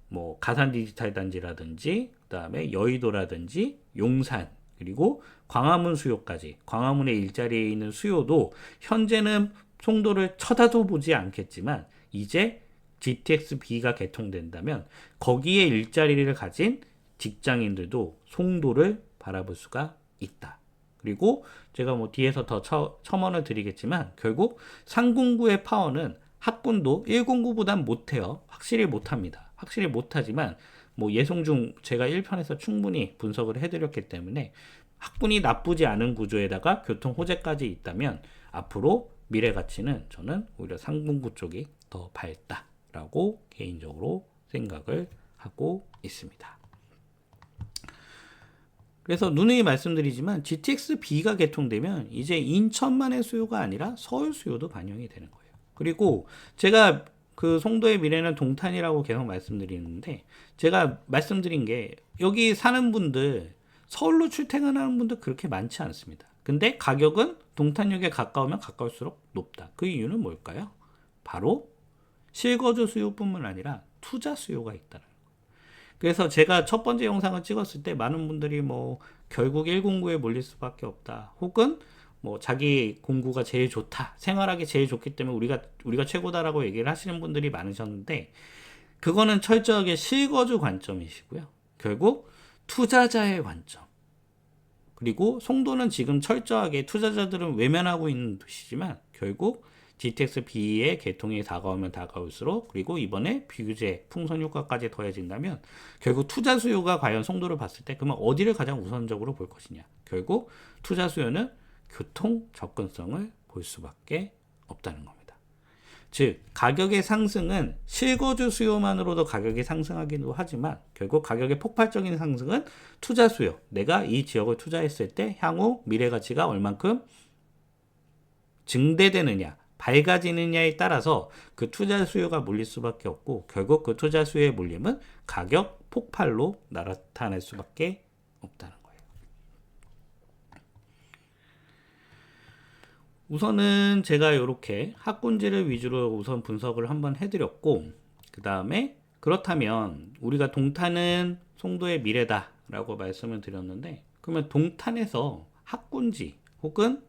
뭐 가산 디지털 단지라든지 그다음에 여의도라든지 용산 그리고 광화문 수요까지 광화문의 일자리에 있는 수요도 현재는 송도를 쳐다도 보지 않겠지만 이제 GTX-B가 개통된다면 거기에 일자리를 가진 직장인들도 송도를 바라볼 수가 있다. 그리고 제가 뭐 뒤에서 더 첨언을 드리겠지만 결국 상공구의 파워는 학군도 1공구보단 못해요. 확실히 못합니다. 확실히 못하지만 뭐 예송중 제가 1편에서 충분히 분석을 해드렸기 때문에 학군이 나쁘지 않은 구조에다가 교통 호재까지 있다면 앞으로 미래 가치는 저는 오히려 상공구 쪽이 더 밝다라고 개인적으로 생각을 하고 있습니다. 그래서 누누이 말씀드리지만 GTX-B가 개통되면 이제 인천만의 수요가 아니라 서울 수요도 반영이 되는 거예요. 그리고 제가 그 송도의 미래는 동탄이라고 계속 말씀드리는데 제가 말씀드린 게 여기 사는 분들 서울로 출퇴근하는 분들 그렇게 많지 않습니다. 근데 가격은 동탄역에 가까우면 가까울수록 높다. 그 이유는 뭘까요? 바로 실거주 수요뿐만 아니라 투자 수요가 있다는 거예요. 그래서 제가 첫 번째 영상을 찍었을 때 많은 분들이 뭐 결국 1공구에 몰릴 수밖에 없다. 혹은 뭐 자기 공구가 제일 좋다. 생활하기 제일 좋기 때문에 우리가 최고다라고 얘기를 하시는 분들이 많으셨는데 그거는 철저하게 실거주 관점이시고요. 결국 투자자의 관점. 그리고 송도는 지금 철저하게 투자자들은 외면하고 있는 도시지만 결국 GTX-B의 개통이 다가오면 다가올수록 그리고 이번에 비규제 풍선 효과까지 더해진다면 결국 투자 수요가 과연 송도를 봤을 때 그러면 어디를 가장 우선적으로 볼 것이냐. 결국 투자 수요는 교통 접근성을 볼 수밖에 없다는 겁니다. 즉 가격의 상승은 실거주 수요만으로도 가격이 상승하기도 하지만 결국 가격의 폭발적인 상승은 투자 수요. 내가 이 지역을 투자했을 때 향후 미래 가치가 얼만큼 증대되느냐 밝아지느냐에 따라서 그 투자 수요가 몰릴 수밖에 없고 결국 그 투자 수요의 몰림은 가격 폭발로 나타날 수밖에 없다는 거예요. 우선은 제가 이렇게 학군지를 위주로 우선 분석을 한번 해드렸고 그 다음에 그렇다면 우리가 동탄은 송도의 미래다 라고 말씀을 드렸는데 그러면 동탄에서 학군지 혹은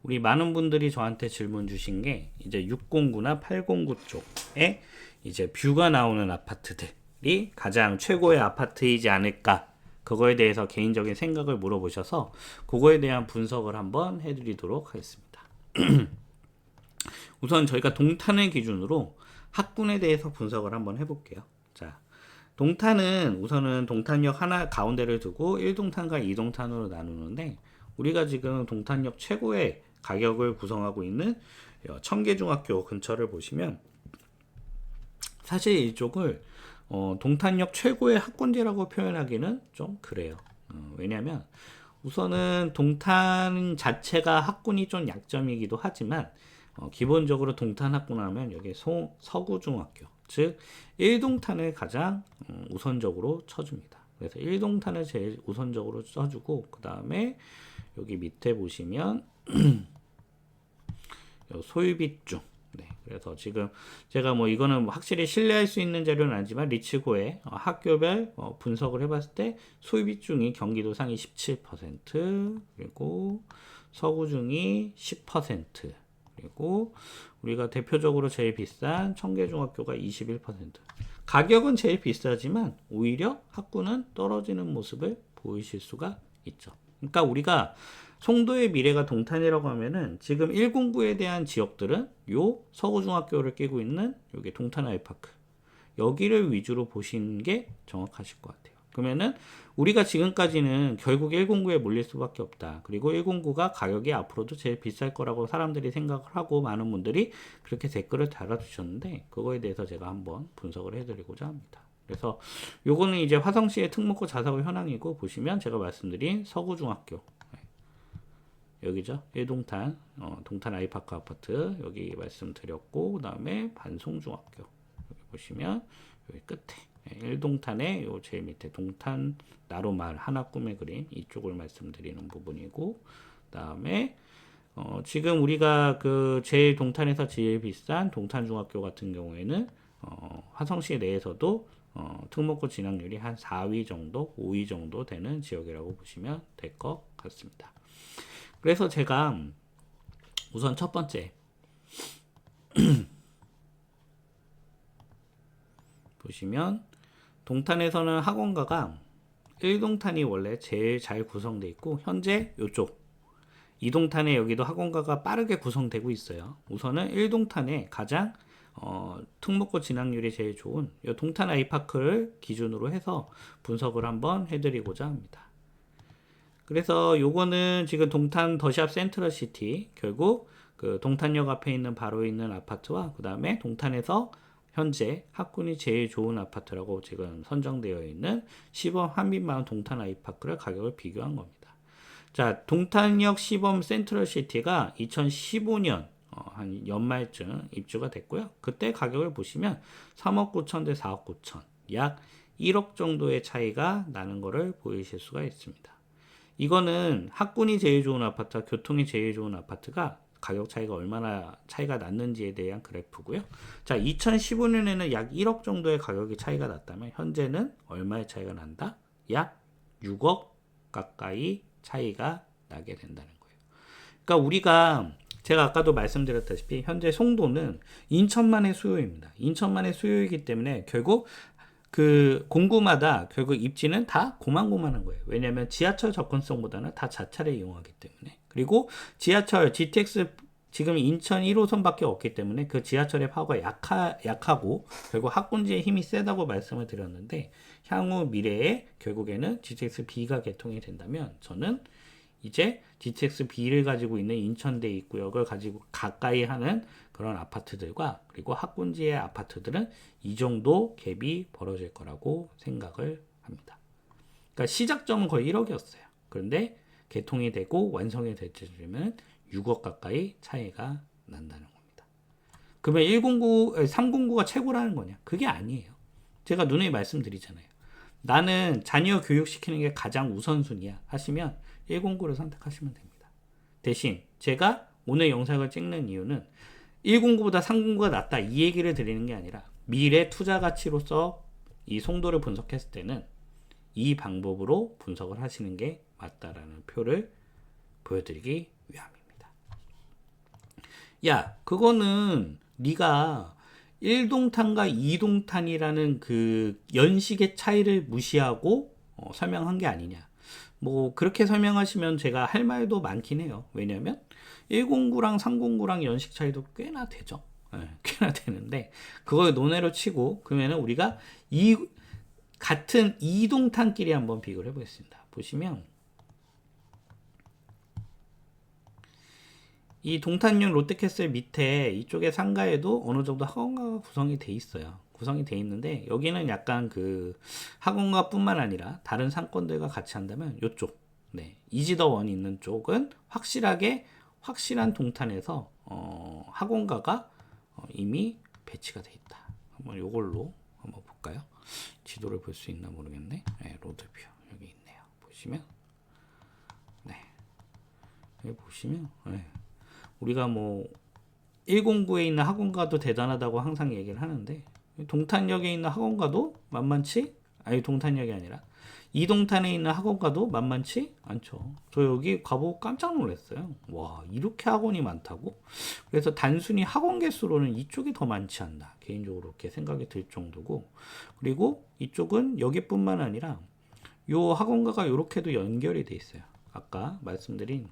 우리 많은 분들이 저한테 질문 주신 게 이제 6공구나 8공구 쪽에 이제 뷰가 나오는 아파트들이 가장 최고의 아파트이지 않을까 그거에 대해서 개인적인 생각을 물어보셔서 그거에 대한 분석을 한번 해드리도록 하겠습니다. 우선 저희가 동탄을 기준으로 학군에 대해서 분석을 한번 해볼게요. 자, 동탄은 우선은 동탄역 하나 가운데를 두고 1동탄과 2동탄으로 나누는데 우리가 지금 동탄역 최고의 가격을 구성하고 있는 청계중학교 근처를 보시면 사실 이쪽을 동탄역 최고의 학군지라고 표현하기는 좀 그래요. 왜냐하면 우선은 동탄 자체가 학군이 좀 약점이기도 하지만 기본적으로 동탄 학군 하면 여기 서구중학교 즉 1동탄을 가장 우선적으로 쳐줍니다. 그래서 1동탄을 제일 우선적으로 쳐주고 그 다음에 여기 밑에 보시면 소유비중. 네, 그래서 지금 제가 뭐 이거는 확실히 신뢰할 수 있는 자료는 아니지만 리치고의 학교별 분석을 해봤을 때 소유비중이 경기도 상위 17% 그리고 서구중이 10% 그리고 우리가 대표적으로 제일 비싼 청계중학교가 21%. 가격은 제일 비싸지만 오히려 학군은 떨어지는 모습을 보이실 수가 있죠. 그러니까 우리가 송도의 미래가 동탄이라고 하면은 지금 1공구에 대한 지역들은 요 서구중학교를 끼고 있는 여기 동탄 아이파크 여기를 위주로 보시는 게 정확하실 것 같아요. 그러면은 우리가 지금까지는 결국 1공구에 몰릴 수밖에 없다. 그리고 1공구가 가격이 앞으로도 제일 비쌀 거라고 사람들이 생각을 하고 많은 분들이 그렇게 댓글을 달아주셨는데 그거에 대해서 제가 한번 분석을 해드리고자 합니다. 그래서 요거는 이제 화성시의 특목고 자사고 현황이고 보시면 제가 말씀드린 서구중학교 여기죠. 1동탄 동탄 아이파크 아파트 여기 말씀드렸고 그 다음에 반송중학교 여기 보시면 여기 끝에 1동탄의 요 제일 밑에 동탄 나루마을 하나 꿈에 그린 이쪽을 말씀드리는 부분이고, 그다음에 지금 우리가 그 제일 동탄에서 제일 비싼 동탄중학교 같은 경우에는 화성시 내에서도 특목고 진학률이 한 4위 정도, 5위 정도 되는 지역이라고 보시면 될 것 같습니다. 그래서 제가 우선 첫 번째 보시면 동탄에서는 학원가가 1동탄이 원래 제일 잘 구성되어 있고, 현재 이쪽 2동탄에 여기도 학원가가 빠르게 구성되고 있어요. 우선은 1동탄에 가장 특목고 진학률이 제일 좋은 이 동탄 아이파크를 기준으로 해서 분석을 한번 해드리고자 합니다. 그래서 요거는 지금 동탄 더샵 센트럴시티, 결국 그 동탄역 앞에 있는 바로 있는 아파트와 그 다음에 동탄에서 현재 학군이 제일 좋은 아파트라고 지금 선정되어 있는 시범 한빛마을 동탄 아이파크를 가격을 비교한 겁니다. 자, 동탄역 시범 센트럴시티가 2015년 한 연말쯤 입주가 됐고요. 그때 가격을 보시면 3억 9천 대 4억 9천, 약 1억 정도의 차이가 나는 것을 보이실 수가 있습니다. 이거는 학군이 제일 좋은 아파트와 교통이 제일 좋은 아파트가 가격 차이가 얼마나 차이가 났는지에 대한 그래프고요. 자, 2015년에는 약 1억 정도의 가격이 차이가 났다면 현재는 얼마의 차이가 난다? 약 6억 가까이 차이가 나게 된다는 거예요. 그러니까 우리가 제가 아까도 말씀드렸다시피 현재 송도는 인천만의 수요입니다. 인천만의 수요이기 때문에 결국 그 공구마다 결국 입지는 다 고만고만한 거예요. 왜냐하면 지하철 접근성보다는 다 자차를 이용하기 때문에. 그리고 지하철 GTX 지금 인천 1호선밖에 없기 때문에 그 지하철의 파워가 약하고 결국 학군지의 힘이 세다고 말씀을 드렸는데, 향후 미래에 결국에는 GTX-B가 개통이 된다면 저는 이제 GTX-B를 가지고 있는 인천대 입구역을 가지고 가까이 하는 그런 아파트들과 그리고 학군지의 아파트들은 이 정도 갭이 벌어질 거라고 생각을 합니다. 그러니까 시작점은 거의 1억이었어요. 그런데 개통이 되고 완성이 될 때쯤에는 6억 가까이 차이가 난다는 겁니다. 그러면 309가 최고라는 거냐? 그게 아니에요. 제가 누누이 말씀드리잖아요. 나는 자녀 교육시키는 게 가장 우선순위야 하시면 109를 선택하시면 됩니다. 대신 제가 오늘 영상을 찍는 이유는 109보다 309가 낫다 이 얘기를 드리는 게 아니라 미래 투자 가치로서 이 송도를 분석했을 때는 이 방법으로 분석을 하시는 게 맞다라는 표를 보여드리기 위함입니다. 야, 그거는 네가 1동탄과 2동탄이라는 그 연식의 차이를 무시하고 설명한 게 아니냐. 뭐 그렇게 설명하시면 제가 할 말도 많긴 해요. 왜냐면 109랑 309랑 연식 차이도 꽤나 되죠. 꽤나 되는데 그걸 논외로 치고 그러면 우리가 같은 2동탄끼리 한번 비교를 해보겠습니다. 보시면 이 동탄역 롯데캐슬 밑에 이쪽에 상가에도 어느 정도 학원가가 구성이 돼 있어요. 구성이 돼 있는데 여기는 약간 그 학원가 뿐만 아니라 다른 상권들과 같이 한다면 이쪽 이지더원이 있는 쪽은 확실한 동탄에서 학원가가 이미 배치가 돼 있다. 한번 이걸로 한번 볼까요? 지도를 볼 수 있나 모르겠네. 로드뷰 여기 있네요. 보시면 여기 보시면 우리가 뭐 109에 있는 학원가도 대단하다고 항상 얘기를 하는데 동탄역에 있는 학원가도 동탄역이 아니라 이동탄에 있는 학원가도 만만치 않죠. 저 여기 가보고 깜짝 놀랐어요. 와, 이렇게 학원이 많다고? 그래서 단순히 학원 개수로는 이쪽이 더 많지 않나 개인적으로 그렇게 생각이 들 정도고, 그리고 이쪽은 여기뿐만 아니라 요 학원가가 이렇게도 연결이 돼 있어요. 아까 말씀드린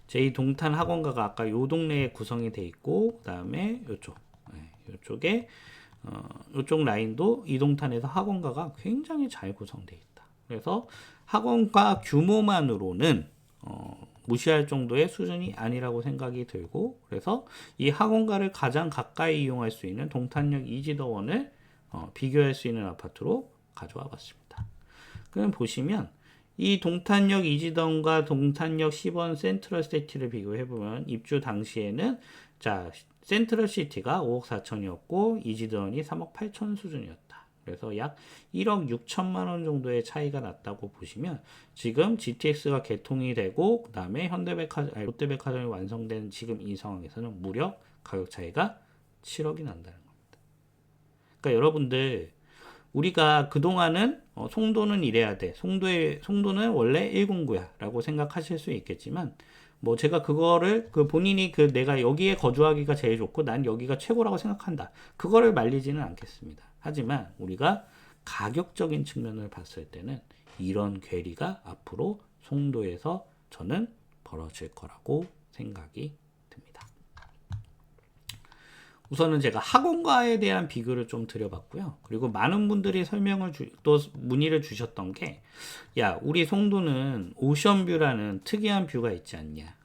제2동탄 학원가가 아까 요 동네에 구성이 돼 있고, 그 다음에 요쪽에 이쪽 라인도 이동탄에서 학원가가 굉장히 잘 구성되어 있다. 그래서 학원가 규모만으로는 무시할 정도의 수준이 아니라고 생각이 들고, 그래서 이 학원가를 가장 가까이 이용할 수 있는 동탄역 이지더원을 비교할 수 있는 아파트로 가져와 봤습니다. 그럼 보시면 이 동탄역 이지더원과 동탄역 10원 센트럴시티를 비교해 보면 입주 당시에는 자 센트럴 시티가 5억 4천이었고 이지드원이 3억 8천 수준이었다. 그래서 약 1억 6천만 원 정도의 차이가 났다고 보시면 지금 GTX가 개통이 되고 그 다음에 롯데백화점이 완성된 지금 이 상황에서는 무려 가격 차이가 7억이 난다는 겁니다. 그러니까 여러분들 우리가 그동안은 송도는 이래야 돼. 송도는 원래 109야 라고 생각하실 수 있겠지만 뭐 제가 그거를 본인이 내가 여기에 거주하기가 제일 좋고 난 여기가 최고라고 생각한다. 그거를 말리지는 않겠습니다. 하지만 우리가 가격적인 측면을 봤을 때는 이런 괴리가 앞으로 송도에서 저는 벌어질 거라고 생각이 듭니다. 우선은 제가 학원가에 대한 비교를 좀 드려봤고요. 그리고 많은 분들이 또 문의를 주셨던 게, 야, 우리 송도는 오션뷰라는 특이한 뷰가 있지 않냐.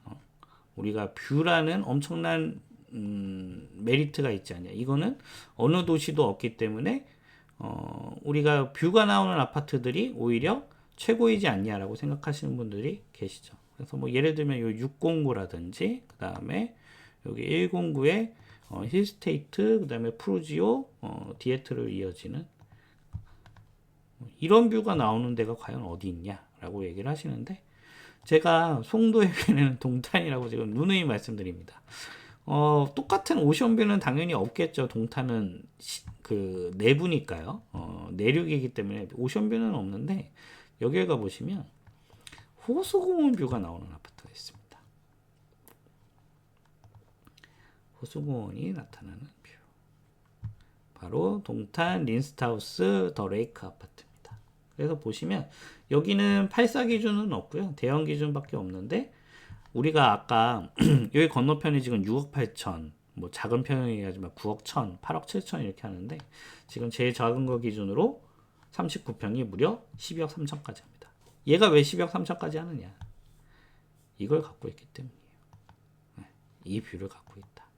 우리가 뷰라는 엄청난 메리트가 있지 않냐. 이거는 어느 도시도 없기 때문에 우리가 뷰가 나오는 아파트들이 오히려 최고이지 않냐라고 생각하시는 분들이 계시죠. 그래서 뭐 예를 들면 요 609라든지 그 다음에 여기 109에 힐스테이트, 그 다음에 프루지오, 디에트를 이어지는 이런 뷰가 나오는 데가 과연 어디 있냐라고 얘기를 하시는데 제가 송도의 뷰는 동탄이라고 지금 누누이 말씀드립니다. 똑같은 오션뷰는 당연히 없겠죠. 동탄은 그 내부니까요. 내륙이기 때문에 오션뷰는 없는데 여기에 가보시면 호수공원 뷰가 나오는 아파트가 있습니다. 호수공원이 나타나는 뷰. 바로 동탄 린스트하우스 더 레이크 아파트입니다. 그래서 보시면 여기는 8사 기준은 없고요. 대형 기준밖에 없는데 우리가 아까 여기 건너편이 지금 6억 8천, 뭐 작은 편이지만 9억 1천, 8억 7천 이렇게 하는데 지금 제일 작은 거 기준으로 39평이 무려 12억 3천까지 합니다. 얘가 왜 12억 3천까지 하느냐? 이걸 갖고 있기 때문이에요. 이 뷰를 갖고 있다.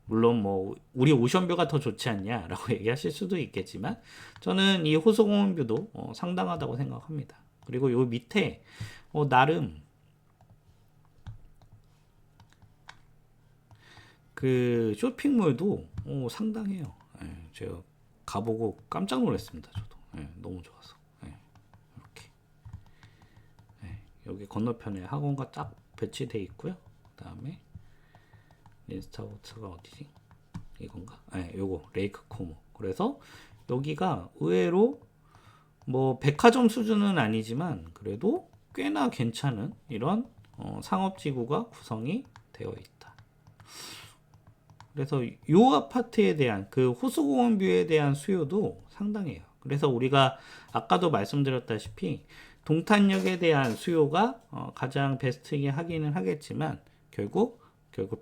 물론 뭐 우리 오션뷰가 더 좋지 않냐라고 얘기하실 수도 있겠지만 저는 이 호수공원 뷰도 상당하다고 생각합니다. 그리고 요 밑에 나름 그 쇼핑몰도 상당해요. 제가 가보고 깜짝 놀랐습니다. 저도 너무 좋아서 이렇게 여기 건너편에 학원가 딱 배치돼 있고요. 그 다음에 린스타우트가 어디지? 이건가? 요거 레이크 코모. 그래서 여기가 의외로 뭐 백화점 수준은 아니지만 그래도 꽤나 괜찮은 이런 상업지구가 구성이 되어 있다. 그래서 요 아파트에 대한 그 호수공원 뷰에 대한 수요도 상당해요. 그래서 우리가 아까도 말씀드렸다시피 동탄역에 대한 수요가 가장 베스트이긴 하기는 하겠지만 결국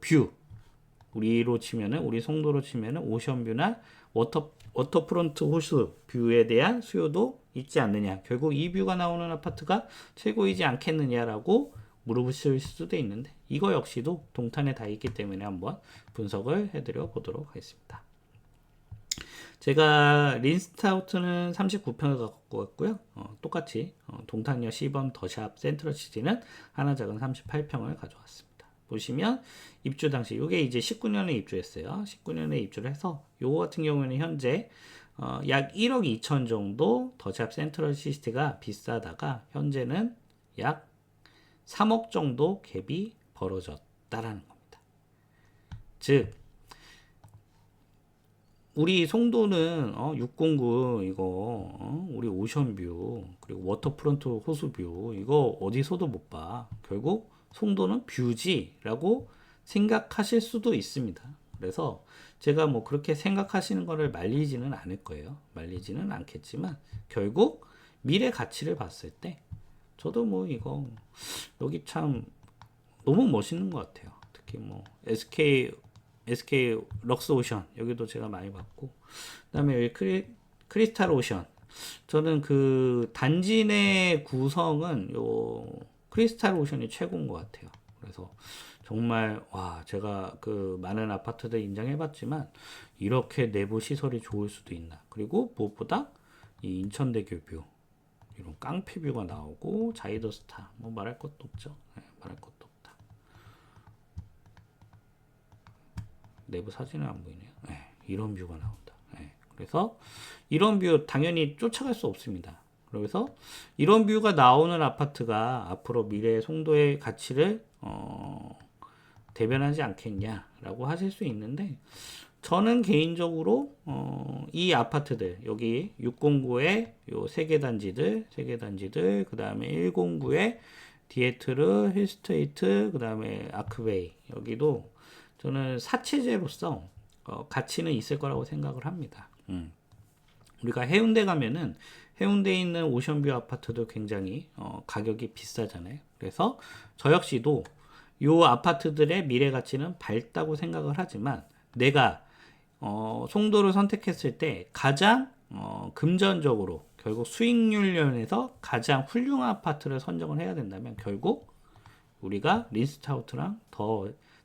뷰 우리로 치면은 우리 송도로 치면은 오션뷰나 워터프론트 호수 뷰에 대한 수요도 있지 않느냐. 결국 이 뷰가 나오는 아파트가 최고이지 않겠느냐라고 물어보실 수도 있는데 이거 역시도 동탄에 다 있기 때문에 한번 분석을 해드려 보도록 하겠습니다. 제가 린스타우트는 39평을 갖고 왔고요. 똑같이 동탄역 시범 더샵 센트럴시티는 하나 작은 38평을 가져왔습니다. 보시면 입주 당시 이게 이제 19년에 입주했어요. 19년에 입주를 해서 요거 같은 경우에는 현재 약 1억 2천 정도 더샵 센트럴 시티가 비싸다가 현재는 약 3억 정도 갭이 벌어졌다라는 겁니다. 즉 우리 송도는 609 이거 우리 오션뷰 그리고 워터프론트 호수뷰 이거 어디서도 못 봐. 결국 송도는 뷰지라고 생각하실 수도 있습니다. 그래서 제가 뭐 그렇게 생각하시는 거를 말리지는 않을 거예요. 말리지는 않겠지만 결국 미래 가치를 봤을 때 저도 뭐 이거 여기 참 너무 멋있는 것 같아요. 특히 뭐 SK 럭스 오션 여기도 제가 많이 봤고 그다음에 여기 크리스탈 오션 저는 그 단지 내 구성은 요 크리스탈 오션이 최고인 것 같아요. 그래서 정말 와 제가 그 많은 아파트들 인정해봤지만 이렇게 내부 시설이 좋을 수도 있나. 그리고 무엇보다 이 인천대교 뷰 이런 깡패 뷰가 나오고 자이더스타 뭐 말할 것도 없죠. 말할 것도 없다. 내부 사진은 안 보이네요. 네, 이런 뷰가 나온다. 네, 그래서 이런 뷰 당연히 쫓아갈 수 없습니다. 그래서 이런 뷰가 나오는 아파트가 앞으로 미래의 송도의 가치를 대변하지 않겠냐라고 하실 수 있는데, 저는 개인적으로 이 아파트들 여기 609의 요 세 개 단지들 그 다음에 109의 디에트르, 힐스테이트, 그 다음에 아크베이, 여기도 저는 사체제로서 가치는 있을 거라고 생각을 합니다. 우리가 해운대 가면은 해운대에 있는 오션뷰 아파트도 굉장히 가격이 비싸잖아요. 그래서 저 역시도 이 아파트들의 미래 가치는 밝다고 생각을 하지만, 내가 송도를 선택했을 때 가장 금전적으로 결국 수익률 면에서 가장 훌륭한 아파트를 선정을 해야 된다면, 결국 우리가 린스타우트랑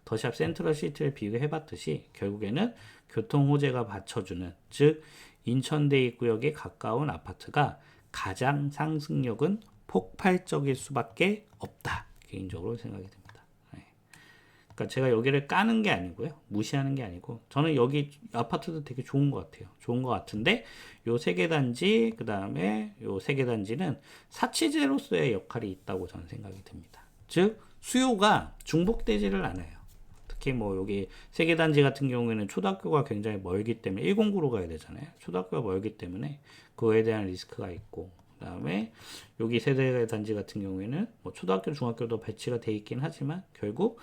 더샵 센트럴 시티를 비교해 봤듯이 결국에는 교통 호재가 받쳐주는, 즉 인천대입구역에 가까운 아파트가 가장 상승력은 폭발적일 수밖에 없다, 개인적으로 생각이 듭니다. 그러니까 제가 여기를 까는 게 아니고요, 무시하는 게 아니고, 저는 여기 아파트도 되게 좋은 것 같아요. 좋은 것 같은데 요 세 개 단지, 그 다음에 요 세 개 단지는 사치제로서의 역할이 있다고 저는 생각이 듭니다. 즉 수요가 중복되지를 않아요. 특히 뭐 여기 세 개 단지 같은 경우에는 초등학교가 굉장히 멀기 때문에 109로 가야 되잖아요. 초등학교가 멀기 때문에 그거에 대한 리스크가 있고, 그 다음에 여기 세대 단지 같은 경우에는 뭐 초등학교, 중학교도 배치가 돼 있긴 하지만 결국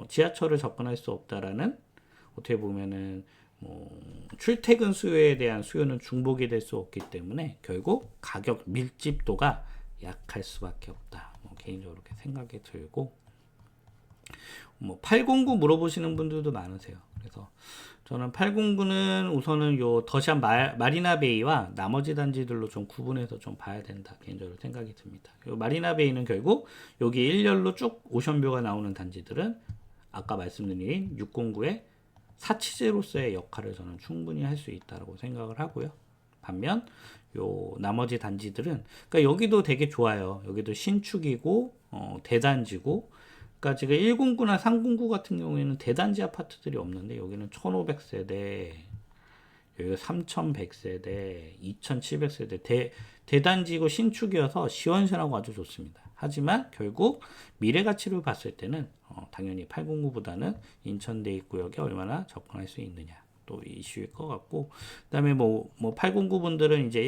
지하철을 접근할 수 없다라는, 어떻게 보면은 출퇴근 수요에 대한 수요는 중복이 될 수 없기 때문에 결국 가격 밀집도가 약할 수밖에 없다. 개인적으로 그렇게 생각이 들고, 809 물어보시는 분들도 많으세요. 그래서 저는 809는 우선은 요 더샵 마리나베이와 나머지 단지들로 좀 구분해서 좀 봐야 된다, 개인적으로 생각이 듭니다. 요 마리나베이는 결국 여기 일렬로 쭉 오션뷰가 나오는 단지들은 아까 말씀드린 609의 사치제로서의 역할을 저는 충분히 할 수 있다고 생각을 하고요. 반면 요 나머지 단지들은, 그러니까 여기도 되게 좋아요. 여기도 신축이고 대단지고, 그러니까 지금 109나 309 같은 경우에는 대단지 아파트들이 없는데, 여기는 1500세대, 여기가 3100세대, 2700세대 대단지고 신축이어서 시원시원하고 아주 좋습니다. 하지만 결국 미래 가치를 봤을 때는 당연히 809보다는 인천대입구역에 얼마나 접근할 수 있느냐 또 이슈일 것 같고, 그 다음에 809 분들은 이제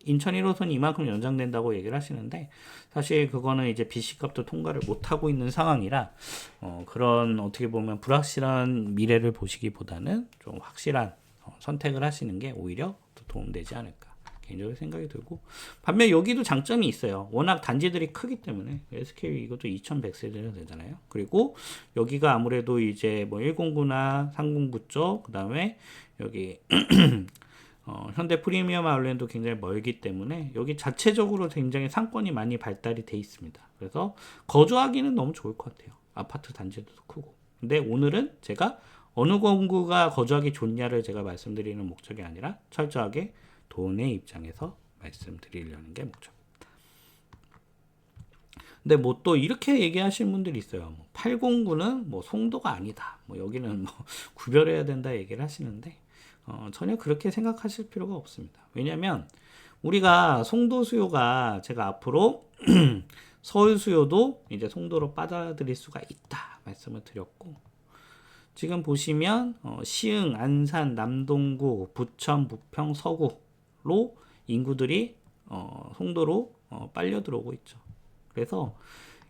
인천 1호선이 이만큼 연장된다고 얘기를 하시는데, 사실 그거는 이제 BC값도 통과를 못하고 있는 상황이라 그런 어떻게 보면 불확실한 미래를 보시기보다는 좀 확실한 선택을 하시는 게 오히려 더 도움되지 않을까, 개인적으로 생각이 들고, 반면 여기도 장점이 있어요. 워낙 단지들이 크기 때문에 SK 이것도 2100세대가 되잖아요. 그리고 여기가 아무래도 이제 109나 309 쪽, 그 다음에 여기 현대 프리미엄 아울렛도 굉장히 멀기 때문에 여기 자체적으로 굉장히 상권이 많이 발달이 돼 있습니다. 그래서 거주하기는 너무 좋을 것 같아요. 아파트 단지도 크고. 근데 오늘은 제가 어느 공구가 거주하기 좋냐를 제가 말씀드리는 목적이 아니라 철저하게 돈의 입장에서 말씀드리려는 게 목적입니다. 근데 또 이렇게 얘기하시는 분들이 있어요. 809는 송도가 아니다. 여기는 구별해야 된다 얘기를 하시는데 전혀 그렇게 생각하실 필요가 없습니다. 왜냐하면 우리가 송도 수요가, 제가 앞으로 서울 수요도 이제 송도로 받아들일 수가 있다 말씀을 드렸고, 지금 보시면 시흥, 안산, 남동구, 부천, 부평, 서구로 인구들이 송도로 빨려 들어오고 있죠. 그래서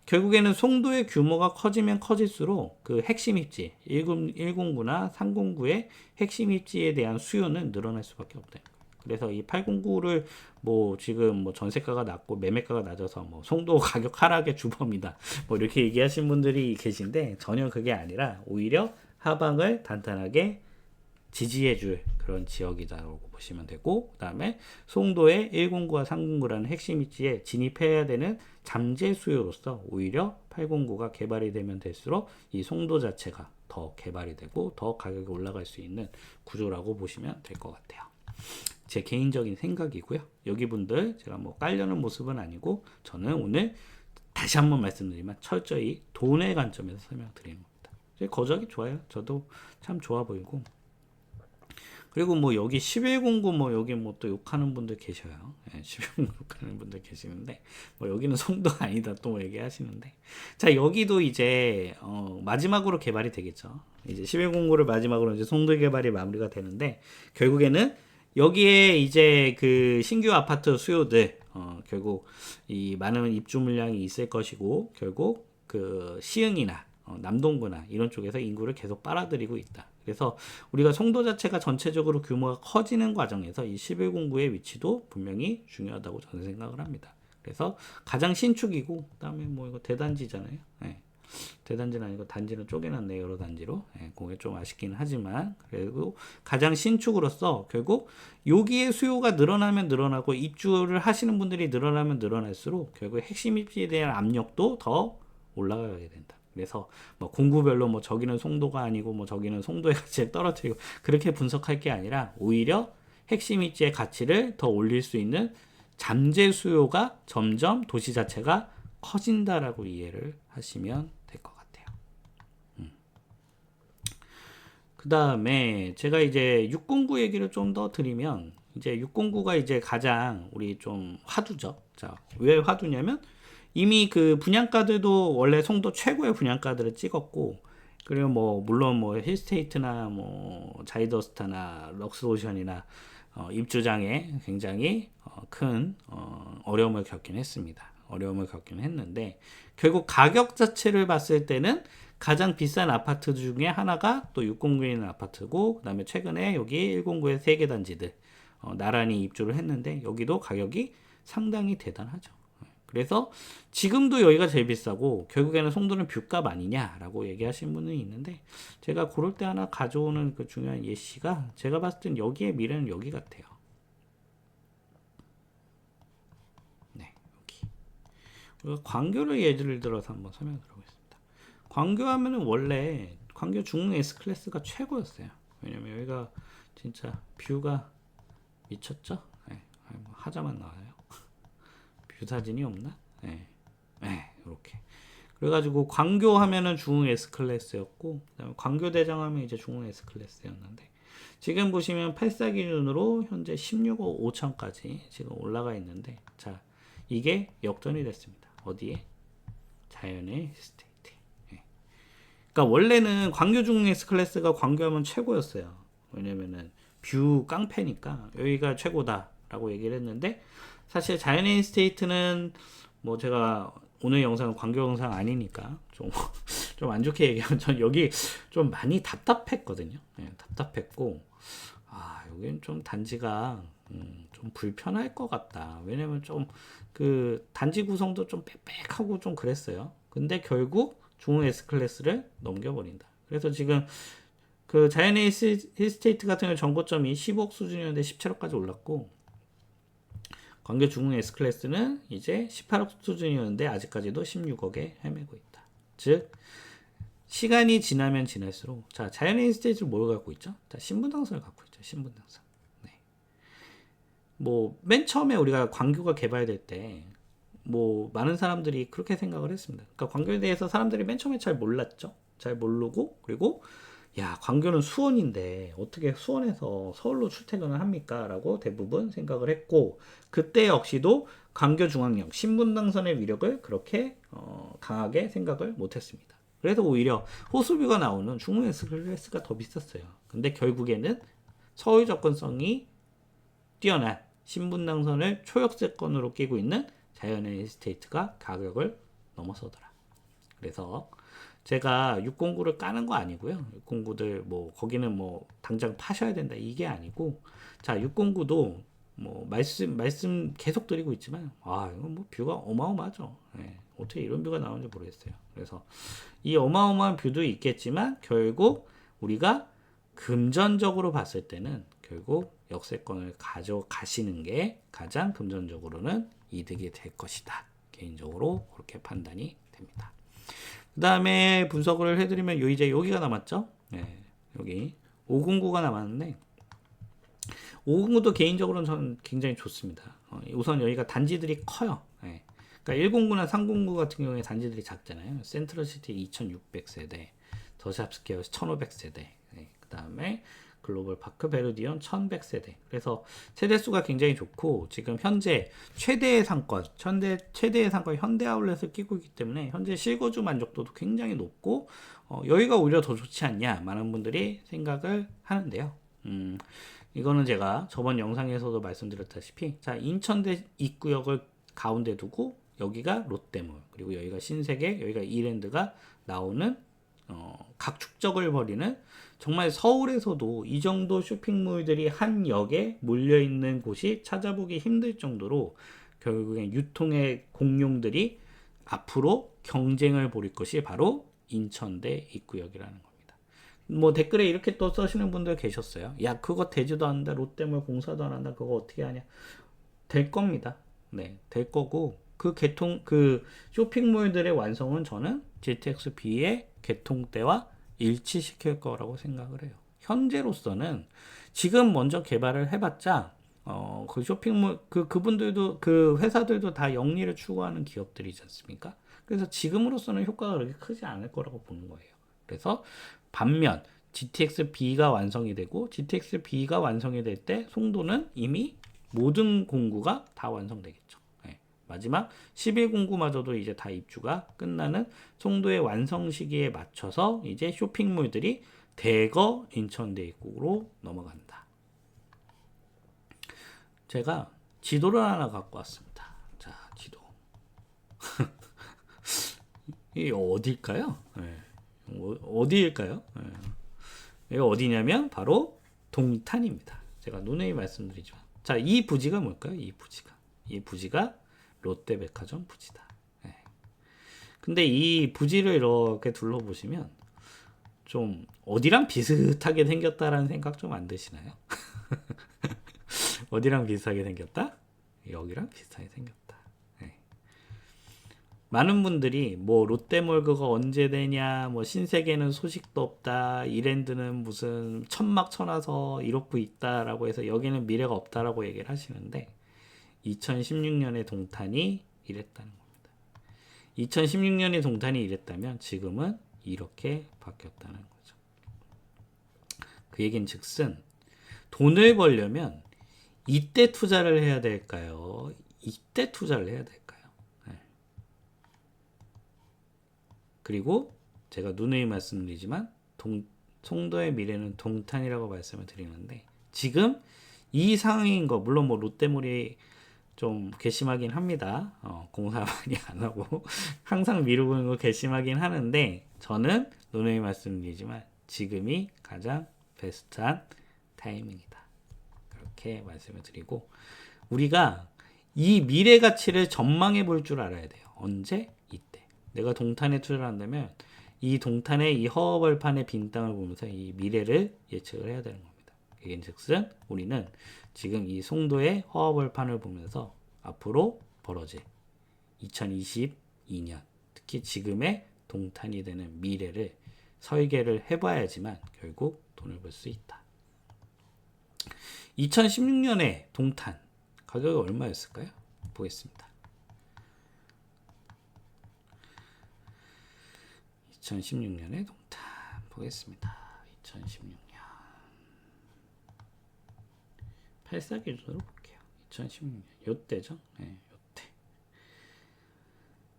결국에는 송도의 규모가 커지면 커질수록 그 핵심 입지 109나 309의 핵심 입지에 대한 수요는 늘어날 수밖에 없다. 그래서 이 809를 지금 전세가가 낮고 매매가가 낮아서 송도 가격 하락의 주범이다 이렇게 얘기하신 분들이 계신데, 전혀 그게 아니라 오히려 하방을 단단하게 지지해줄 그런 지역이다라고 보시면 되고, 그 다음에 송도의 109와 309라는 핵심 입지에 진입해야 되는 잠재 수요로서 오히려 809가 개발이 되면 될수록 이 송도 자체가 더 개발이 되고 더 가격이 올라갈 수 있는 구조라고 보시면 될 것 같아요. 제 개인적인 생각이고요. 여기 분들 제가 깔려는 모습은 아니고, 저는 오늘 다시 한번 말씀드리면 철저히 돈의 관점에서 설명드리는 겁니다. 거저하기 좋아요. 저도 참 좋아 보이고. 그리고 뭐 여기 1109 뭐 여기 뭐 또 욕하는 분들 계셔요. 예, 1109 욕하는 분들 계시는데 뭐 여기는 송도 아니다 또 얘기하시는데, 자 여기도 이제 마지막으로 개발이 되겠죠. 이제 1109를 마지막으로 이제 송도 개발이 마무리가 되는데, 결국에는 여기에 이제 그 신규 아파트 수요들 결국 이 많은 입주 물량이 있을 것이고, 결국 그 시흥이나 남동구나 이런 쪽에서 인구를 계속 빨아들이고 있다. 그래서 우리가 송도 자체가 전체적으로 규모가 커지는 과정에서 이 1109의 위치도 분명히 중요하다고 저는 생각을 합니다. 그래서 가장 신축이고, 그다음에 뭐 이거 대단지잖아요. 네. 대단지는 아니고 단지는 쪼개놨네, 여러 단지로. 네, 그게 좀 아쉽긴 하지만, 그리고 가장 신축으로서 결국 여기에 수요가 늘어나면 늘어나고 입주를 하시는 분들이 늘어나면 늘어날수록 결국 핵심 입지에 대한 압력도 더 올라가게 된다. 그래서 뭐 공구별로 뭐 저기는 송도가 아니고 뭐 저기는 송도의 가치를 떨어뜨리고 그렇게 분석할 게 아니라, 오히려 핵심 입지의 가치를 더 올릴 수 있는 잠재 수요가 점점 도시 자체가 커진다라고 이해를 하시면 될 것 같아요. 그 다음에 제가 이제 609 얘기를 좀 더 드리면, 이제 609가 이제 가장 우리 좀 화두죠. 자, 왜 화두냐면 이미 그 분양가들도 원래 송도 최고의 분양가들을 찍었고, 그리고 뭐 물론 뭐 힐스테이트나 뭐 자이더스타나 럭스오션이나 입주장에 굉장히 큰 어려움을 겪긴 했습니다. 어려움을 겪긴 했는데, 결국 가격 자체를 봤을 때는 가장 비싼 아파트 중에 하나가 또 609에 있는 아파트고, 그 다음에 최근에 여기 109의 3개 단지들 나란히 입주를 했는데, 여기도 가격이 상당히 대단하죠. 그래서 지금도 여기가 제일 비싸고 결국에는 송도는 뷰값 아니냐라고 얘기하시는 분이 있는데, 제가 그럴 때 하나 가져오는 그 중요한 예시가, 제가 봤을 땐 여기의 미래는 여기 같아요. 네, 여기. 우리가 광교를 예를 들어서 한번 설명을 드리겠습니다. 광교 하면은 원래 광교 중흥 S클래스가 최고였어요. 왜냐면 여기가 진짜 뷰가 미쳤죠? 네, 뭐 하자만 나와요. 뷰 사진이 없나? 네. 네, 이렇게. 그래가지고 광교 하면은 중흥 S 클래스였고, 그다음에 광교 대장 하면 이제 중흥 S 클래스였는데, 지금 보시면 84 기준으로 현재 16억 5천까지 지금 올라가 있는데, 자 이게 역전이 됐습니다. 어디에? 자연의 스테이트. 네. 그러니까 원래는 광교 중흥 S 클래스가 광교하면 최고였어요. 왜냐면은 뷰 깡패니까 여기가 최고다라고 얘기를 했는데, 사실 자연의 스테이트는 뭐 제가 오늘 영상은 광교 영상 아니니까 좀 안 좋게 얘기하면, 전 여기 좀 많이 답답했거든요. 네, 답답했고, 여기는 좀 단지가 좀 불편할 것 같다. 왜냐면 좀 그 단지 구성도 좀 빽빽하고 좀 그랬어요. 근데 결국 중흥 S 클래스를 넘겨버린다. 그래서 지금 그 자연의 힐스테이트 같은 경우 정고점이 10억 수준이었는데 17억까지 올랐고, 광교 중흥 S클래스는 이제 18억 수준이었는데 아직까지도 16억에 헤매고 있다. 즉 시간이 지나면 지날수록, 자 자연의 스테이트를 뭘 갖고 있죠? 자 신분당선을 갖고 있죠. 신분당선. 네. 뭐 맨 처음에 우리가 광교가 개발될 때 뭐 많은 사람들이 그렇게 생각을 했습니다. 그러니까 광교에 대해서 사람들이 맨 처음에 잘 몰랐죠. 잘 모르고, 그리고 야 광교는 수원인데 어떻게 수원에서 서울로 출퇴근을 합니까? 라고 대부분 생각을 했고, 그때 역시도 광교중앙역 신분당선의 위력을 그렇게 강하게 생각을 못했습니다. 그래서 오히려 호수뷰가 나오는 중흥 S클래스가 더 비쌌어요. 근데 결국에는 서울 접근성이 뛰어난 신분당선을 초역세권으로 끼고 있는 자연의 에스테이트가 가격을 넘어서더라. 그래서 제가 609를 까는 거 아니고요. 609들 뭐 거기는 뭐 당장 파셔야 된다 이게 아니고, 자 609도 뭐 말씀 계속 드리고 있지만, 이건 뭐 뷰가 어마어마하죠. 네, 어떻게 이런 뷰가 나오는지 모르겠어요. 그래서 이 어마어마한 뷰도 있겠지만, 결국 우리가 금전적으로 봤을 때는 결국 역세권을 가져가시는 게 가장 금전적으로는 이득이 될 것이다. 개인적으로 그렇게 판단이 됩니다. 그 다음에 분석을 해드리면 이제 여기가 남았죠. 네, 여기 509가 남았는데, 509도 개인적으로는 저는 굉장히 좋습니다. 우선 여기가 단지들이 커요. 네. 그러니까 109나 309 같은 경우에 단지들이 작잖아요. 센트럴시티 2600세대, 더샵스퀘어 1500세대. 그 다음에 글로벌 파크 베르디온 1100세대. 그래서 세대수가 굉장히 좋고, 지금 현재 최대의 상권 현대 아울렛을 끼고 있기 때문에 현재 실거주 만족도도 굉장히 높고, 여기가 오히려 더 좋지 않냐, 많은 분들이 생각을 하는데요. 이거는 제가 저번 영상에서도 말씀드렸다시피, 자, 인천대 입구역을 가운데 두고 여기가 롯데몰, 그리고 여기가 신세계, 여기가 이랜드가 나오는 각 축적을 벌이는, 정말 서울에서도 이 정도 쇼핑몰들이 한 역에 몰려있는 곳이 찾아보기 힘들 정도로 결국엔 유통의 공룡들이 앞으로 경쟁을 벌일 것이 바로 인천대 입구역이라는 겁니다. 뭐 댓글에 이렇게 또 써시는 분들 계셨어요. 야, 그거 되지도 않는다, 롯데몰 공사도 안 한다, 그거 어떻게 하냐. 될 겁니다. 네, 될 거고, 그 쇼핑몰들의 완성은 저는 GTX-B의 개통 때와 일치시킬 거라고 생각을 해요. 현재로서는 지금 먼저 개발을 해봤자, 그 쇼핑몰, 그분들도, 그 회사들도 다 영리를 추구하는 기업들이지 않습니까? 그래서 지금으로서는 효과가 그렇게 크지 않을 거라고 보는 거예요. 그래서 반면 GTX-B가 완성이 되고, GTX-B가 완성이 될 때 송도는 이미 모든 공구가 다 완성되겠죠. 마지막 11공구마저도 이제 다 입주가 끝나는 송도의 완성 시기에 맞춰서 이제 쇼핑몰들이 대거 인천대 입구로 넘어간다. 제가 지도를 하나 갖고 왔습니다. 자, 지도. 이게 어딜까요? 어디일까요? 이거 어디냐면 바로 동탄입니다. 제가 누누이 말씀드리지만, 자, 이 부지가 뭘까요? 이 부지가 롯데백화점 부지다. 근데 이 부지를 이렇게 둘러보시면 좀 어디랑 비슷하게 생겼다라는 생각 좀 안 드시나요? 어디랑 비슷하게 생겼다? 여기랑 비슷하게 생겼다. 많은 분들이 뭐 롯데몰 그거 언제 되냐, 뭐 신세계는 소식도 없다, 이랜드는 무슨 천막 쳐놔서 이러고 있다라고 해서 여기는 미래가 없다라고 얘기를 하시는데, 2016년에 동탄이 이랬다는 겁니다. 2016년에 동탄이 이랬다면 지금은 이렇게 바뀌었다는 거죠. 그 얘기는 즉슨 돈을 벌려면 이때 투자를 해야 될까요? 이때 투자를 해야 될까요? 그리고 제가 누누이 말씀드리지만 송도의 미래는 동탄이라고 말씀을 드리는데, 지금 이 상황인 거, 물론 뭐 롯데몰이 좀 괘씸하긴 합니다. 공사 많이 안 하고 항상 미루고 있는 거 괘씸하긴 하는데, 저는 누누이 말씀드리지만 지금이 가장 베스트한 타이밍이다. 그렇게 말씀을 드리고, 우리가 이 미래 가치를 전망해 볼 줄 알아야 돼요. 언제? 이때. 내가 동탄에 투자를 한다면 이 동탄의 이 허허벌판의 빈 땅을 보면서 이 미래를 예측을 해야 되는 겁니다. 이게 즉슨 우리는 지금 이 송도의 허허벌판을 보면서 앞으로 벌어질 2022년, 특히 지금의 동탄이 되는 미래를 설계를 해봐야지만 결국 돈을 벌 수 있다. 2016년에 동탄 가격이 얼마였을까요? 보겠습니다. 2016년에 동탄 보겠습니다. 2016년 84 기준으로 볼게요. 2016년 요때죠. 네, 요때.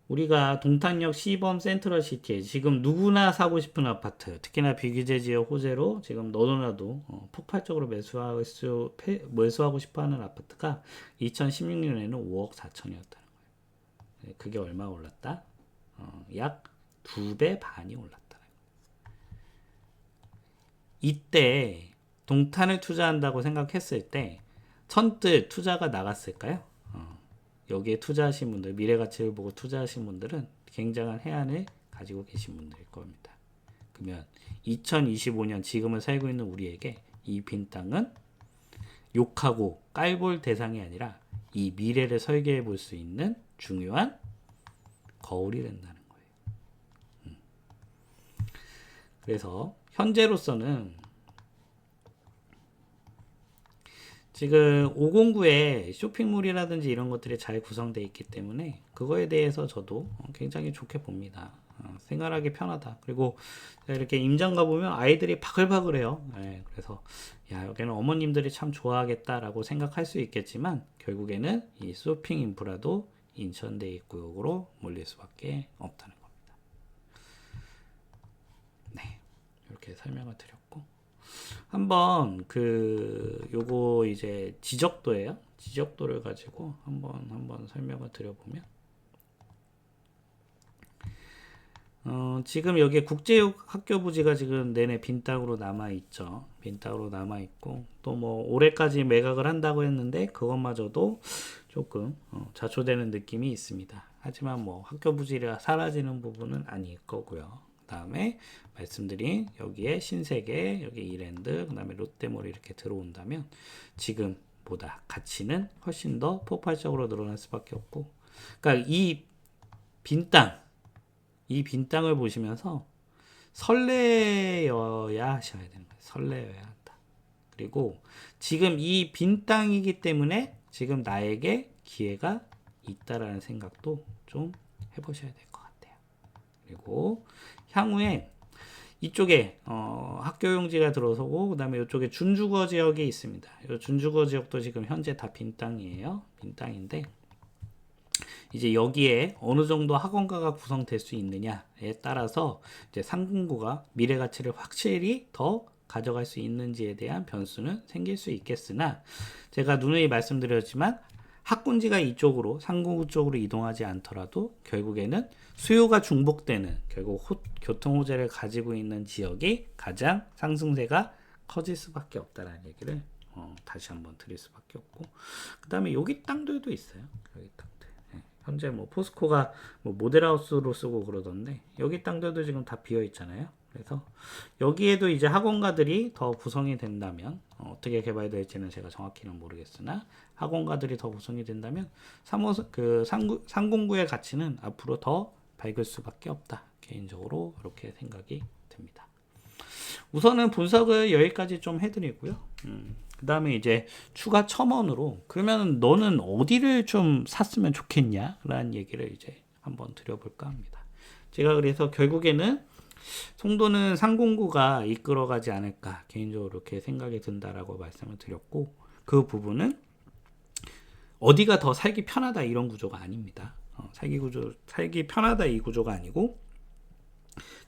우리가 동탄역 시범 센트럴시티에 지금 누구나 사고 싶은 아파트, 특히나 비규제 지역 호재로 지금 너도나도 폭발적으로 매수하고 싶어하는 아파트가 2016년에는 5억 4천이었다는 거예요. 그게 얼마 올랐다? 약 2배 반이 올랐다는 거예요. 이때 동탄을 투자한다고 생각했을 때 선뜻 투자가 나갔을까요? 여기에 투자하신 분들, 미래가치를 보고 투자하신 분들은 굉장한 해안을 가지고 계신 분들일 겁니다. 그러면 2025년 지금을 살고 있는 우리에게 이 빈 땅은 욕하고 깔볼 대상이 아니라 이 미래를 설계해 볼 수 있는 중요한 거울이 된다는 거예요. 그래서 현재로서는 지금 509에 쇼핑몰이라든지 이런 것들이 잘 구성되어 있기 때문에 그거에 대해서 저도 굉장히 좋게 봅니다. 생활하기 편하다. 그리고 이렇게 임장 가보면 아이들이 바글바글해요. 네, 그래서 야, 여기는 어머님들이 참 좋아하겠다라고 생각할 수 있겠지만 결국에는 이 쇼핑 인프라도 인천대입구역으로 몰릴 수밖에 없다는 겁니다. 네, 이렇게 설명을 드렸고 한번 요거 이제 지적도예요. 지적도를 가지고 한번 설명을 드려보면 지금 여기에 국제학교 부지가 지금 내내 빈 땅으로 남아 있죠. 빈 땅으로 남아 있고 또 뭐 올해까지 매각을 한다고 했는데 그것마저도 조금 자초되는 느낌이 있습니다. 하지만 뭐 학교 부지가 사라지는 부분은 아닐 거고요. 그 다음에 말씀드린 여기에 신세계, 여기 이랜드, 그 다음에 롯데몰이 이렇게 들어온다면 지금보다 가치는 훨씬 더 폭발적으로 늘어날 수밖에 없고, 그러니까 이 빈 땅을 보시면서 설레어야 하셔야 되는 거예요. 설레어야 한다. 그리고 지금 이 빈 땅이기 때문에 지금 나에게 기회가 있다라는 생각도 좀 해보셔야 될 것 같아요. 그리고 향후에 이쪽에 학교용지가 들어서고 그 다음에 이쪽에 준주거 지역이 있습니다. 이 준주거 지역도 지금 현재 다 빈 땅이에요. 빈 땅인데 이제 여기에 어느 정도 학원가가 구성될 수 있느냐에 따라서 이제 상공구가 미래 가치를 확실히 더 가져갈 수 있는지에 대한 변수는 생길 수 있겠으나 제가 누누이 말씀드렸지만 학군지가 이쪽으로 상공구 쪽으로 이동하지 않더라도 결국에는 수요가 중복되는 결국 교통 호재를 가지고 있는 지역이 가장 상승세가 커질 수밖에 없다라는 얘기를 다시 한번 드릴 수밖에 없고, 그 다음에 여기 땅들도 있어요. 여기 땅들. 현재 뭐 포스코가 뭐 모델하우스로 쓰고 그러던데 여기 땅들도 지금 다 비어 있잖아요. 그래서 여기에도 이제 학원가들이 더 구성이 된다면 어떻게 개발될지는 제가 정확히는 모르겠으나 학원가들이 더 구성이 된다면 상공구의 가치는 앞으로 더 밝을 수밖에 없다. 개인적으로 그렇게 생각이 됩니다. 우선은 분석을 여기까지 좀 해드리고요. 그 다음에 이제 추가 첨언으로 그러면 너는 어디를 좀 샀으면 좋겠냐? 라는 얘기를 이제 한번 드려볼까 합니다. 제가 그래서 결국에는 송도는 상공구가 이끌어가지 않을까 개인적으로 이렇게 생각이 든다라고 말씀을 드렸고, 그 부분은 어디가 더 살기 편하다 이런 구조가 아닙니다. 살기 편하다 이 구조가 아니고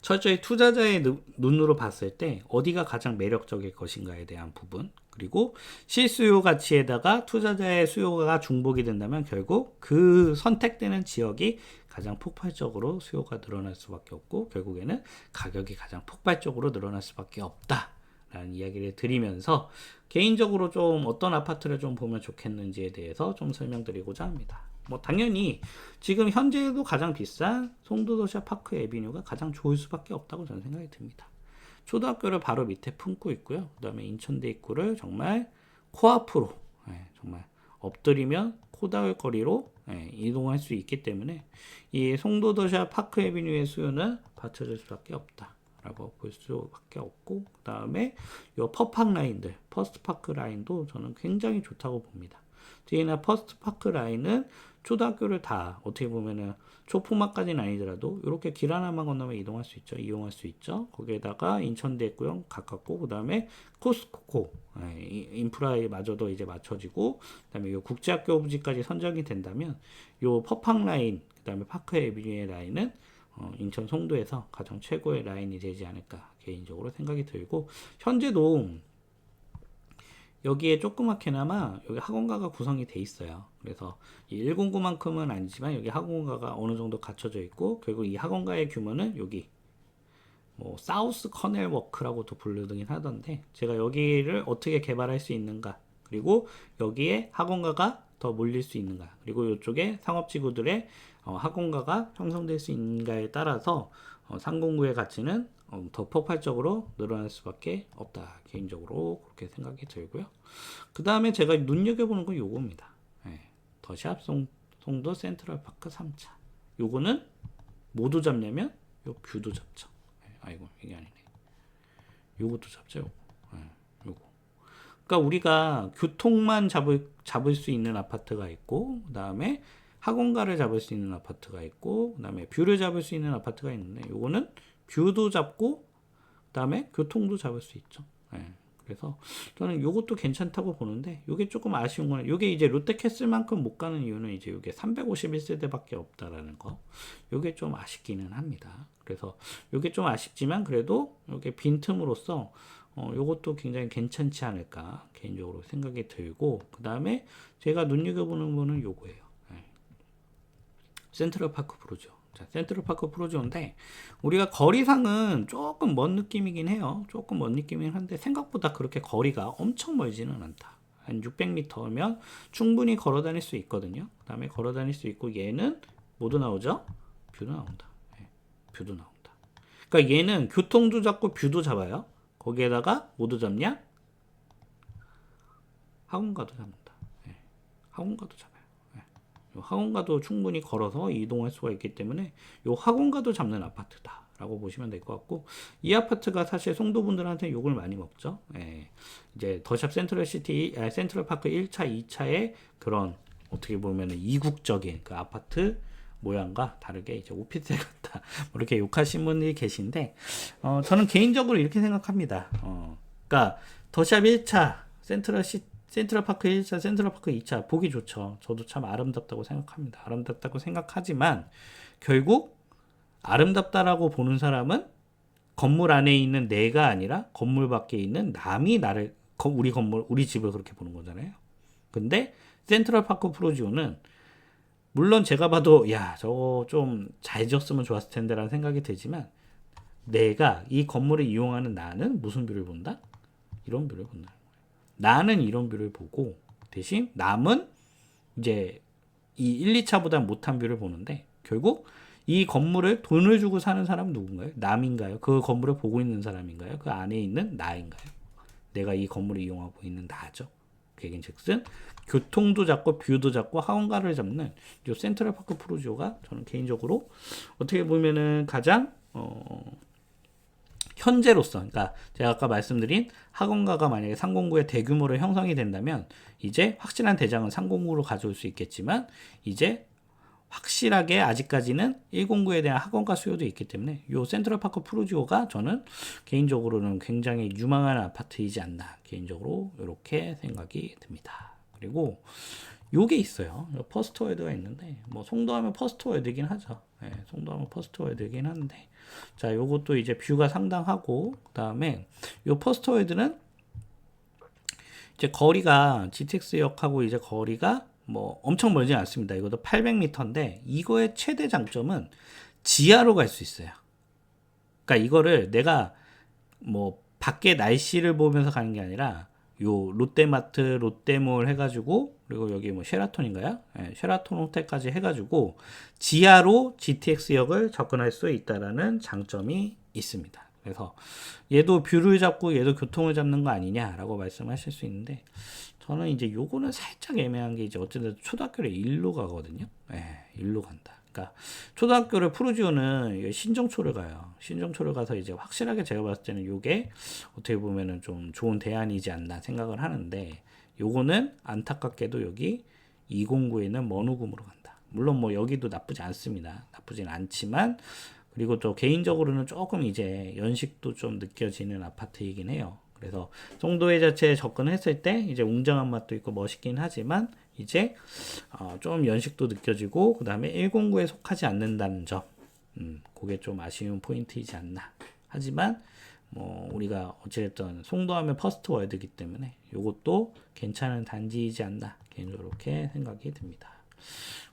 철저히 투자자의 눈으로 봤을 때 어디가 가장 매력적일 것인가에 대한 부분, 그리고 실수요 가치에다가 투자자의 수요가 중복이 된다면 결국 그 선택되는 지역이 가장 폭발적으로 수요가 늘어날 수밖에 없고 결국에는 가격이 가장 폭발적으로 늘어날 수밖에 없다라는 이야기를 드리면서 개인적으로 좀 어떤 아파트를 좀 보면 좋겠는지에 대해서 좀 설명드리고자 합니다. 뭐 당연히 지금 현재도 가장 비싼 송도도시아 파크 에비뉴가 가장 좋을 수밖에 없다고 저는 생각이 듭니다. 초등학교를 바로 밑에 품고 있고요. 그 다음에 인천대 입구를 정말 코앞으로 정말 엎드리면 코 닿을 거리로 이동할 수 있기 때문에 이 송도도시아 파크 에비뉴의 수요는 받쳐줄 수밖에 없다라고 볼 수밖에 없고, 그 다음에 이 퍼팍 라인들, 퍼스트파크 라인도 저는 굉장히 좋다고 봅니다. 특히나 퍼스트파크 라인은 초등학교를 다 어떻게 보면은 초품학까지는 아니더라도 이렇게 길 하나만 건너면 이동할 수 있죠. 이용할 수 있죠. 거기에다가 인천대구역 가깝고 그 다음에 코스코 인프라마저도 이제 맞춰지고 그 다음에 요 국제학교 부지까지 선정이 된다면 요 퍼팍 라인 그 다음에 파크 에비뉴의 라인은 인천 송도에서 가장 최고의 라인이 되지 않을까 개인적으로 생각이 들고, 현재도 여기에 조그맣게나마 여기 학원가가 구성이 돼 있어요. 그래서 이 109만큼은 아니지만 여기 학원가가 어느 정도 갖춰져 있고 결국 이 학원가의 규모는 여기 뭐 사우스 커넬 워크라고도 부르긴 하던데 제가 여기를 어떻게 개발할 수 있는가, 그리고 여기에 학원가가 더 몰릴 수 있는가, 그리고 이쪽에 상업지구들의 학원가가 형성될 수 있는가에 따라서 상공구의 가치는 더 폭발적으로 늘어날 수밖에 없다. 개인적으로 그렇게 생각이 들고요. 그 다음에 제가 눈여겨보는 건 요겁니다. 더샵 송도 센트럴파크 3차. 요거는 뭐도 잡냐면 요 뷰도 잡죠. 아이고 이게 아니네. 요것도 잡죠. 요거. 그러니까 우리가 교통만 잡을 수 있는 아파트가 있고, 그 다음에 학원가를 잡을 수 있는 아파트가 있고, 그 다음에 뷰를 잡을 수 있는 아파트가 있는데, 요거는 뷰도 잡고, 그 다음에 교통도 잡을 수 있죠. 예. 그래서 저는 요것도 괜찮다고 보는데, 요게 조금 아쉬운 거는, 요게 이제 롯데캐슬만큼 못 가는 이유는 이제 요게 351세대밖에 없다라는 거. 요게 좀 아쉽기는 합니다. 그래서 요게 좀 아쉽지만, 그래도 요게 빈틈으로써 요것도 굉장히 괜찮지 않을까 개인적으로 생각이 들고, 그 다음에 제가 눈여겨보는 거는 요거예요. 예. 센트럴파크 프로죠. 자, 센트럴파크 프로조인데 우리가 거리상은 조금 먼 느낌이긴 해요. 조금 먼 느낌이긴 한데 생각보다 그렇게 거리가 엄청 멀지는 않다. 한 600m면 충분히 걸어 다닐 수 있거든요. 그 다음에 걸어 다닐 수 있고, 얘는 뭐도 나오죠? 뷰도 나온다. 예, 뷰도 나온다. 그러니까 얘는 교통도 잡고 뷰도 잡아요. 거기에다가 뭐도 잡냐? 학원가도 잡는다. 예, 학원가도 잡아요. 예, 요 학원가도 충분히 걸어서 이동할 수가 있기 때문에 요 학원가도 잡는 아파트다 라고 보시면 될 것 같고, 이 아파트가 사실 송도분들한테 욕을 많이 먹죠. 예, 이제 더샵 센트럴시티 센트럴파크 1차 2차의 그런 어떻게 보면 이국적인 그 아파트 모양과 다르게 이제 오피스텔 같다 뭐 이렇게 욕하신 분들이 계신데, 저는 개인적으로 이렇게 생각합니다. 그러니까 더샵 1차 센트럴파크 1차 센트럴파크 2차 보기 좋죠. 저도 참 아름답다고 생각합니다. 아름답다고 생각하지만 결국 아름답다라고 보는 사람은 건물 안에 있는 내가 아니라 건물 밖에 있는 남이 나를, 우리 건물 우리 집을 그렇게 보는 거잖아요. 근데 센트럴파크 프로지오는 물론 제가 봐도 야 저거 좀 잘 지었으면 좋았을 텐데 라는 생각이 들지만, 내가 이 건물을 이용하는 나는 무슨 뷰를 본다? 이런 뷰를 본다. 나는 이런 뷰를 보고, 대신 남은 이제 이 1, 2차보다 못한 뷰를 보는데, 결국 이 건물을 돈을 주고 사는 사람은 누군가요? 남인가요? 그 건물을 보고 있는 사람인가요? 그 안에 있는 나인가요? 내가 이 건물을 이용하고 있는 나죠. 그얘기즉슨 교통도 잡고 뷰도 잡고 학원가를 잡는 이 센트럴파크 프로지오가 저는 개인적으로 어떻게 보면은 가장 현재로서, 그러니까 제가 아까 말씀드린 학원가가 만약에 상공구에 대규모로 형성이 된다면 이제 확실한 대장은 상공구로 가져올 수 있겠지만, 이제 확실하게 아직까지는 1공구에 대한 학원가 수요도 있기 때문에 이 센트럴파크 프로지오가 저는 개인적으로는 굉장히 유망한 아파트이지 않나 개인적으로 이렇게 생각이 듭니다. 그리고 요게 있어요. 퍼스트월드가 있는데, 뭐 송도하면 퍼스트월드긴 하죠. 네, 송도하면 퍼스트월드긴 한데, 자 요것도 이제 뷰가 상당하고, 그 다음에 요 퍼스트월드는 이제 거리가 GTX역하고 이제 거리가 뭐 엄청 멀지 않습니다. 이것도 800m인데 이거의 최대 장점은 지하로 갈 수 있어요. 그러니까 이거를 내가 뭐 밖에 날씨를 보면서 가는 게 아니라 요 롯데마트, 롯데몰 해가지고, 그리고 여기 뭐 쉐라톤인가요? 네, 쉐라톤 호텔까지 해가지고 지하로 GTX역을 접근할 수 있다라는 장점이 있습니다. 그래서 얘도 뷰를 잡고 얘도 교통을 잡는 거 아니냐라고 말씀하실 수 있는데, 저는 이제 요거는 살짝 애매한 게, 이제 어쨌든 초등학교를 일로 가거든요. 예, 일로 간다. 그러니까 초등학교를 프로지오는 신정초를 가요. 신정초를 가서 이제 확실하게 제가 봤을 때는 요게 어떻게 보면은 좀 좋은 대안이지 않나 생각을 하는데, 요거는 안타깝게도 여기 209에는 머누금으로 간다. 물론 뭐 여기도 나쁘지 않습니다. 나쁘진 않지만, 그리고 또 개인적으로는 조금 이제 연식도 좀 느껴지는 아파트이긴 해요. 그래서 송도에 자체에 접근했을 때 이제 웅장한 맛도 있고 멋있긴 하지만, 이제 좀 연식도 느껴지고, 그 다음에 109에 속하지 않는다는 점, 그게 좀 아쉬운 포인트이지 않나. 하지만 뭐 우리가 어찌됐든 송도하면 퍼스트 월드이기 때문에 이것도 괜찮은 단지이지 않나 개인적으로 이렇게 생각이 듭니다.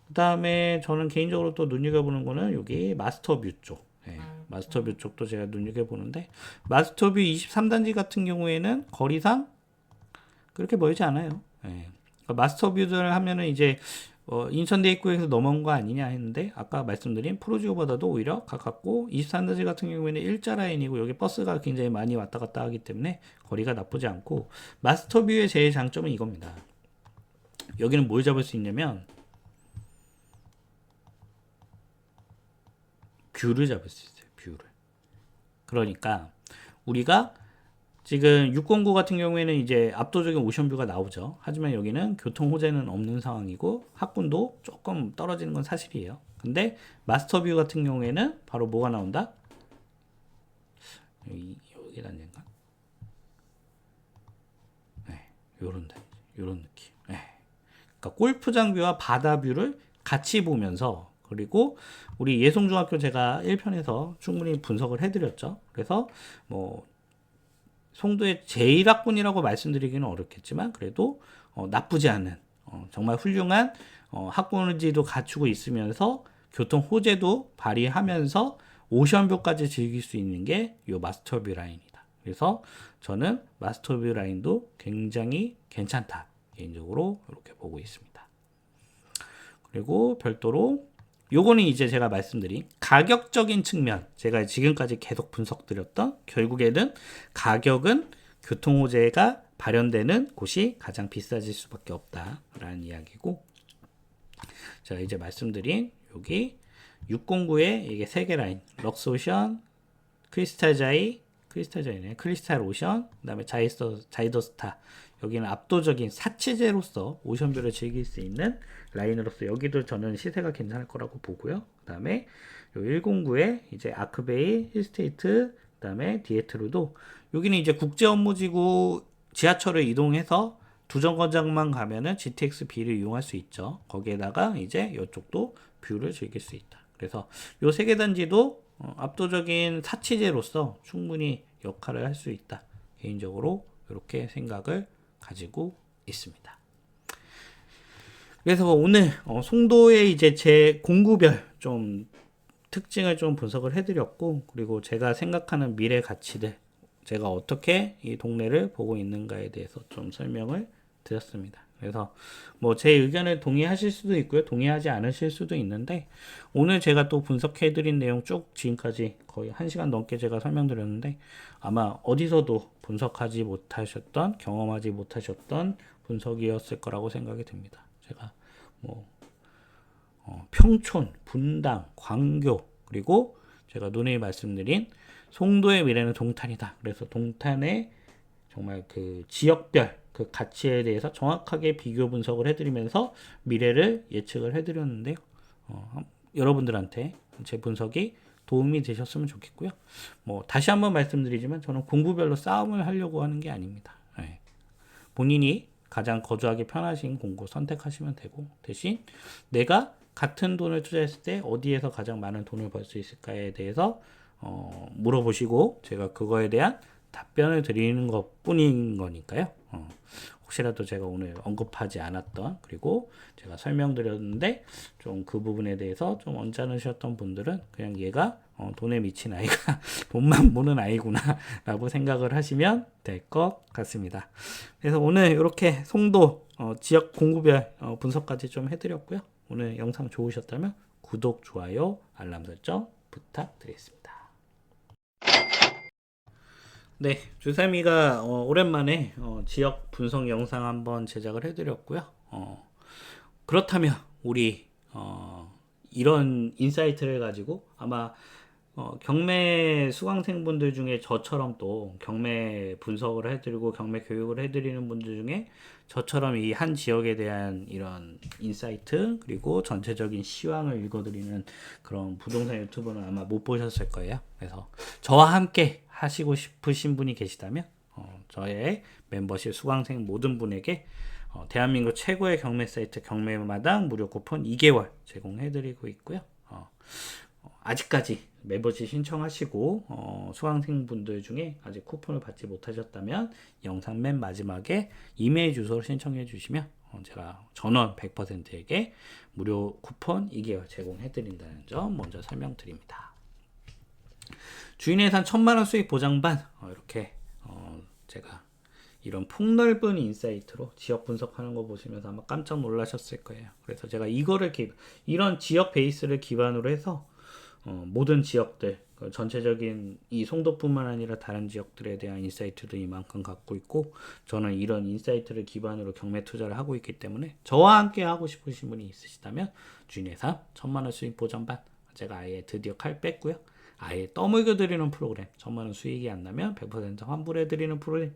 그 다음에 저는 개인적으로 또 눈여겨보는 거는 여기 마스터뷰 쪽. 네, 마스터뷰 쪽도 제가 눈여겨보는데, 마스터뷰 23단지 같은 경우에는 거리상 그렇게 멀지 않아요. 네. 그러니까 마스터뷰를 하면은 이제 인천 대입구에서 넘어온 거 아니냐 했는데, 아까 말씀드린 프로지오보다도 오히려 가깝고, 23단지 같은 경우에는 일자 라인이고 여기 버스가 굉장히 많이 왔다 갔다 하기 때문에 거리가 나쁘지 않고, 마스터뷰의 제일 장점은 이겁니다. 여기는 뭘 잡을 수 있냐면 뷰를 잡을 수 있어요. 뷰를. 그러니까 우리가 지금 609 같은 경우에는 이제 압도적인 오션뷰가 나오죠. 하지만 여기는 교통 호재는 없는 상황이고 학군도 조금 떨어지는 건 사실이에요. 근데 마스터뷰 같은 경우에는 바로 뭐가 나온다? 여기 단지인가? 네, 요런 단지, 요런 느낌. 네. 그러니까 골프장 뷰와 바다 뷰를 같이 보면서, 그리고 우리 예송중학교 제가 1편에서 충분히 분석을 해드렸죠. 그래서 뭐 송도의 제1학군이라고 말씀드리기는 어렵겠지만 그래도 나쁘지 않은 정말 훌륭한 학군지도 갖추고 있으면서 교통 호재도 발휘하면서 오션뷰까지 즐길 수 있는 게 이 마스터뷰 라인이다. 그래서 저는 마스터뷰 라인도 굉장히 괜찮다. 개인적으로 이렇게 보고 있습니다. 그리고 별도로 요거는 이제 제가 말씀드린 가격적인 측면, 제가 지금까지 계속 분석드렸던, 결국에는 가격은 교통호재가 발현되는 곳이 가장 비싸질 수밖에 없다라는 이야기고, 자 이제 말씀드린 여기 609의 이게 3개 라인, 럭스오션, 크리스탈자이네, 크리스탈 오션, 그 다음에 자이더스타, 여기는 압도적인 사치제로서 오션뷰를 즐길 수 있는 라인으로서 여기도 저는 시세가 괜찮을 거라고 보고요. 그 다음에 109에 이제 아크베이, 힐스테이트, 그 다음에 디에트로도 여기는 이제 국제 업무지구 지하철을 이동해서 두 정거장만 가면은 GTX B를 이용할 수 있죠. 거기에다가 이제 이쪽도 뷰를 즐길 수 있다. 그래서 요 세 개 단지도 압도적인 사치제로서 충분히 역할을 할 수 있다. 개인적으로 이렇게 생각을 가지고 있습니다. 그래서 오늘 송도의 이제 제 공구별 좀 특징을 좀 분석을 해드렸고, 그리고 제가 생각하는 미래 가치들, 제가 어떻게 이 동네를 보고 있는가에 대해서 좀 설명을 드렸습니다. 그래서 뭐 제 의견을 동의하실 수도 있고요, 동의하지 않으실 수도 있는데, 오늘 제가 또 분석해드린 내용 쭉 지금까지 거의 1시간 넘게 제가 설명드렸는데, 아마 어디서도 분석하지 못하셨던, 경험하지 못하셨던 분석이었을 거라고 생각이 듭니다. 제가 뭐 평촌, 분당, 광교, 그리고 제가 누누이 말씀드린 송도의 미래는 동탄이다. 그래서 동탄의 정말 그 지역별 그 가치에 대해서 정확하게 비교 분석을 해드리면서 미래를 예측을 해드렸는데요. 여러분들한테 제 분석이 도움이 되셨으면 좋겠고요. 뭐 다시 한번 말씀드리지만 저는 공구별로 싸움을 하려고 하는 게 아닙니다. 네. 본인이 가장 거주하기 편하신 공구 선택하시면 되고, 대신 내가 같은 돈을 투자했을 때 어디에서 가장 많은 돈을 벌 수 있을까에 대해서 물어보시고 제가 그거에 대한 답변을 드리는 것 뿐인 거니까요. 혹시라도 제가 오늘 언급하지 않았던, 그리고 제가 설명드렸는데 좀 그 부분에 대해서 좀 언짢으셨던 분들은 그냥 얘가 돈에 미친 아이가 돈만 보는 아이구나 라고 생각을 하시면 될 것 같습니다. 그래서 오늘 이렇게 송도 지역 공구별 분석까지 좀 해드렸고요. 오늘 영상 좋으셨다면 구독, 좋아요, 알람 설정 부탁드리겠습니다. 네, 주삼이가 오랜만에 지역 분석 영상 한번 제작을 해드렸고요. 그렇다면 우리 이런 인사이트를 가지고 아마 경매 수강생분들 중에 저처럼 또 경매 분석을 해드리고 경매 교육을 해드리는 분들 중에 저처럼 이 한 지역에 대한 이런 인사이트, 그리고 전체적인 시황을 읽어드리는 그런 부동산 유튜버는 아마 못 보셨을 거예요. 그래서 저와 함께 하시고 싶으신 분이 계시다면 저의 멤버십 수강생 모든 분에게 대한민국 최고의 경매 사이트 경매마당 무료 쿠폰 2개월 제공해드리고 있고요. 아직까지 멤버십 신청하시고 수강생분들 중에 아직 쿠폰을 받지 못하셨다면 영상 맨 마지막에 이메일 주소로 신청해 주시면 제가 전원 100%에게 무료 쿠폰 2개월 제공해 드린다는 점 먼저 설명드립니다. 주인예산 1000만원 수익 보장반, 이렇게 제가 이런 폭넓은 인사이트로 지역 분석하는 거 보시면서 아마 깜짝 놀라셨을 거예요. 그래서 제가 이거를 이런 지역 베이스를 기반으로 해서 모든 지역들, 전체적인 이 송도뿐만 아니라 다른 지역들에 대한 인사이트도 이만큼 갖고 있고, 저는 이런 인사이트를 기반으로 경매 투자를 하고 있기 때문에 저와 함께 하고 싶으신 분이 있으시다면 주인예산 1000만원 수익 보장반, 제가 아예 드디어 칼 뺐고요. 아예 떠먹여 드리는 프로그램, 천만 원 수익이 안 나면 100% 환불해 드리는 프로그램,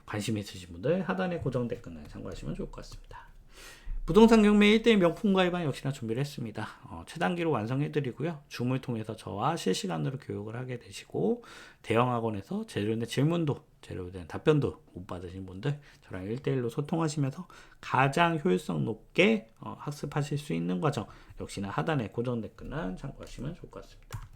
관심 있으신 분들 하단에 고정 댓글에 참고하시면 좋을 것 같습니다. 부동산 경매 1대1 명품 가입안 역시나 준비를 했습니다. 최단기로 완성해 드리고요. 줌을 통해서 저와 실시간으로 교육을 하게 되시고, 대형 학원에서 제대로 된 질문도, 제대로 된 답변도 못 받으신 분들 저랑 1대1로 소통하시면서 가장 효율성 높게 학습하실 수 있는 과정, 역시나 하단에 고정 댓글란 참고하시면 좋을 것 같습니다.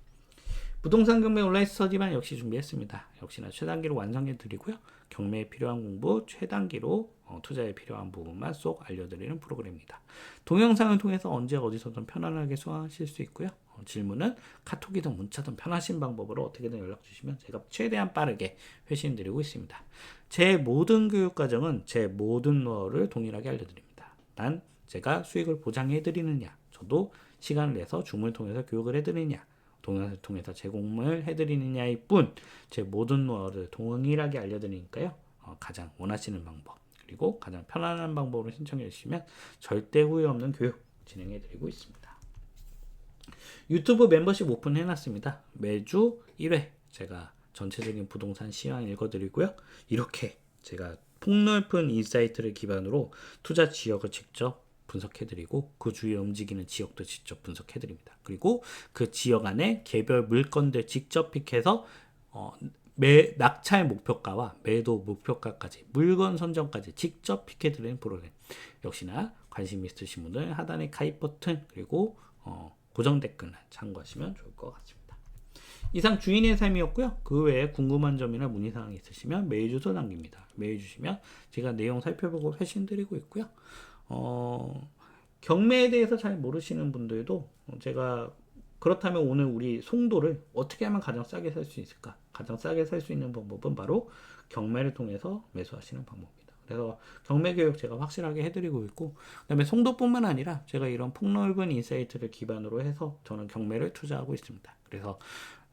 부동산 경매 온라인 스터디반 역시 준비했습니다. 역시나 최단기로 완성해 드리고요. 경매에 필요한 공부 최단기로 투자에 필요한 부분만 쏙 알려드리는 프로그램입니다. 동영상을 통해서 언제 어디서든 편안하게 수강하실 수 있고요. 질문은 카톡이든 문자든 편하신 방법으로 어떻게든 연락 주시면 제가 최대한 빠르게 회신 드리고 있습니다. 제 모든 교육 과정은 제 모든 노하우를 동일하게 알려드립니다. 단 제가 수익을 보장해 드리느냐, 저도 시간을 내서 줌을 통해서 교육을 해드리느냐, 동영상을 통해서 제공을 해드리느냐일 뿐, 제 모든 노하우를 동일하게 알려드리니까요. 가장 원하시는 방법, 그리고 가장 편안한 방법으로 신청해 주시면 절대 후회 없는 교육 진행해 드리고 있습니다. 유튜브 멤버십 오픈해 놨습니다. 매주 1회 제가 전체적인 부동산 시황 읽어드리고요. 이렇게 제가 폭넓은 인사이트를 기반으로 투자 지역을 직접 분석해드리고 그 주위에 움직이는 지역도 직접 분석해드립니다. 그리고 그 지역 안에 개별 물건들 직접 픽해서 낙찰 목표가와 매도 목표가까지 물건 선정까지 직접 픽해드리는 프로그램, 역시나 관심 있으신 분들 하단에 가입 버튼 그리고 고정 댓글을 참고하시면 좋을 것 같습니다. 이상 주인의 삶이었고요. 그 외에 궁금한 점이나 문의사항이 있으시면 메일 주소 남깁니다. 메일 주시면 제가 내용 살펴보고 회신 드리고 있고요. 경매에 대해서 잘 모르시는 분들도 제가 그렇다면 오늘 우리 송도를 어떻게 하면 가장 싸게 살 수 있을까? 가장 싸게 살 수 있는 방법은 바로 경매를 통해서 매수하시는 방법입니다. 그래서 경매 교육 제가 확실하게 해드리고 있고, 그 다음에 송도뿐만 아니라 제가 이런 폭넓은 인사이트를 기반으로 해서 저는 경매를 투자하고 있습니다. 그래서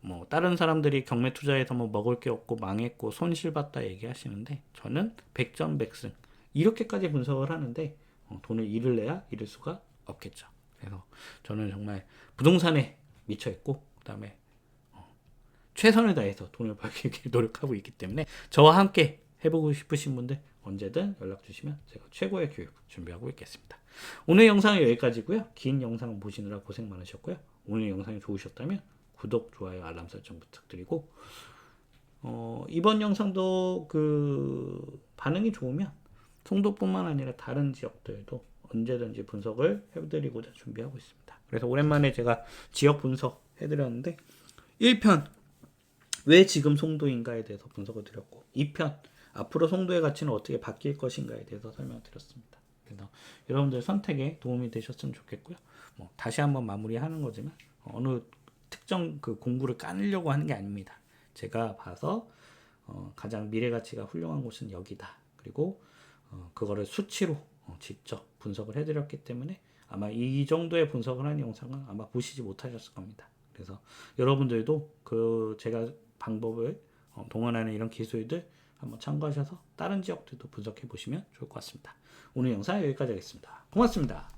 뭐 다른 사람들이 경매 투자에서 뭐 먹을 게 없고 망했고 손실봤다 얘기하시는데, 저는 100점 100승 이렇게까지 분석을 하는데 돈을 잃을래야 잃을 수가 없겠죠. 그래서 저는 정말 부동산에 미쳐있고, 그 다음에 최선을 다해서 돈을 벌기 위해 노력하고 있기 때문에 저와 함께 해보고 싶으신 분들 언제든 연락 주시면 제가 최고의 교육 준비하고 있겠습니다. 오늘 영상은 여기까지고요. 긴 영상 보시느라 고생 많으셨고요. 오늘 영상이 좋으셨다면 구독, 좋아요, 알람 설정 부탁드리고, 이번 영상도 그 반응이 좋으면 송도뿐만 아니라 다른 지역들도 언제든지 분석을 해드리고자 준비하고 있습니다. 그래서 오랜만에 제가 지역 분석 해드렸는데, 1편 왜 지금 송도인가에 대해서 분석을 드렸고, 2편 앞으로 송도의 가치는 어떻게 바뀔 것인가에 대해서 설명드렸습니다. 그래서 여러분들 선택에 도움이 되셨으면 좋겠고요. 뭐 다시 한번 마무리하는 거지만 어느 특정 그 공부를 까느려고 하는 게 아닙니다. 제가 봐서 가장 미래 가치가 훌륭한 곳은 여기다. 그리고 그거를 수치로 직접 분석을 해드렸기 때문에 아마 이 정도의 분석을 한 영상은 아마 보시지 못하셨을 겁니다. 그래서 여러분들도 그 제가 방법을 동원하는 이런 기술들 한번 참고하셔서 다른 지역들도 분석해 보시면 좋을 것 같습니다. 오늘 영상 여기까지 하겠습니다. 고맙습니다.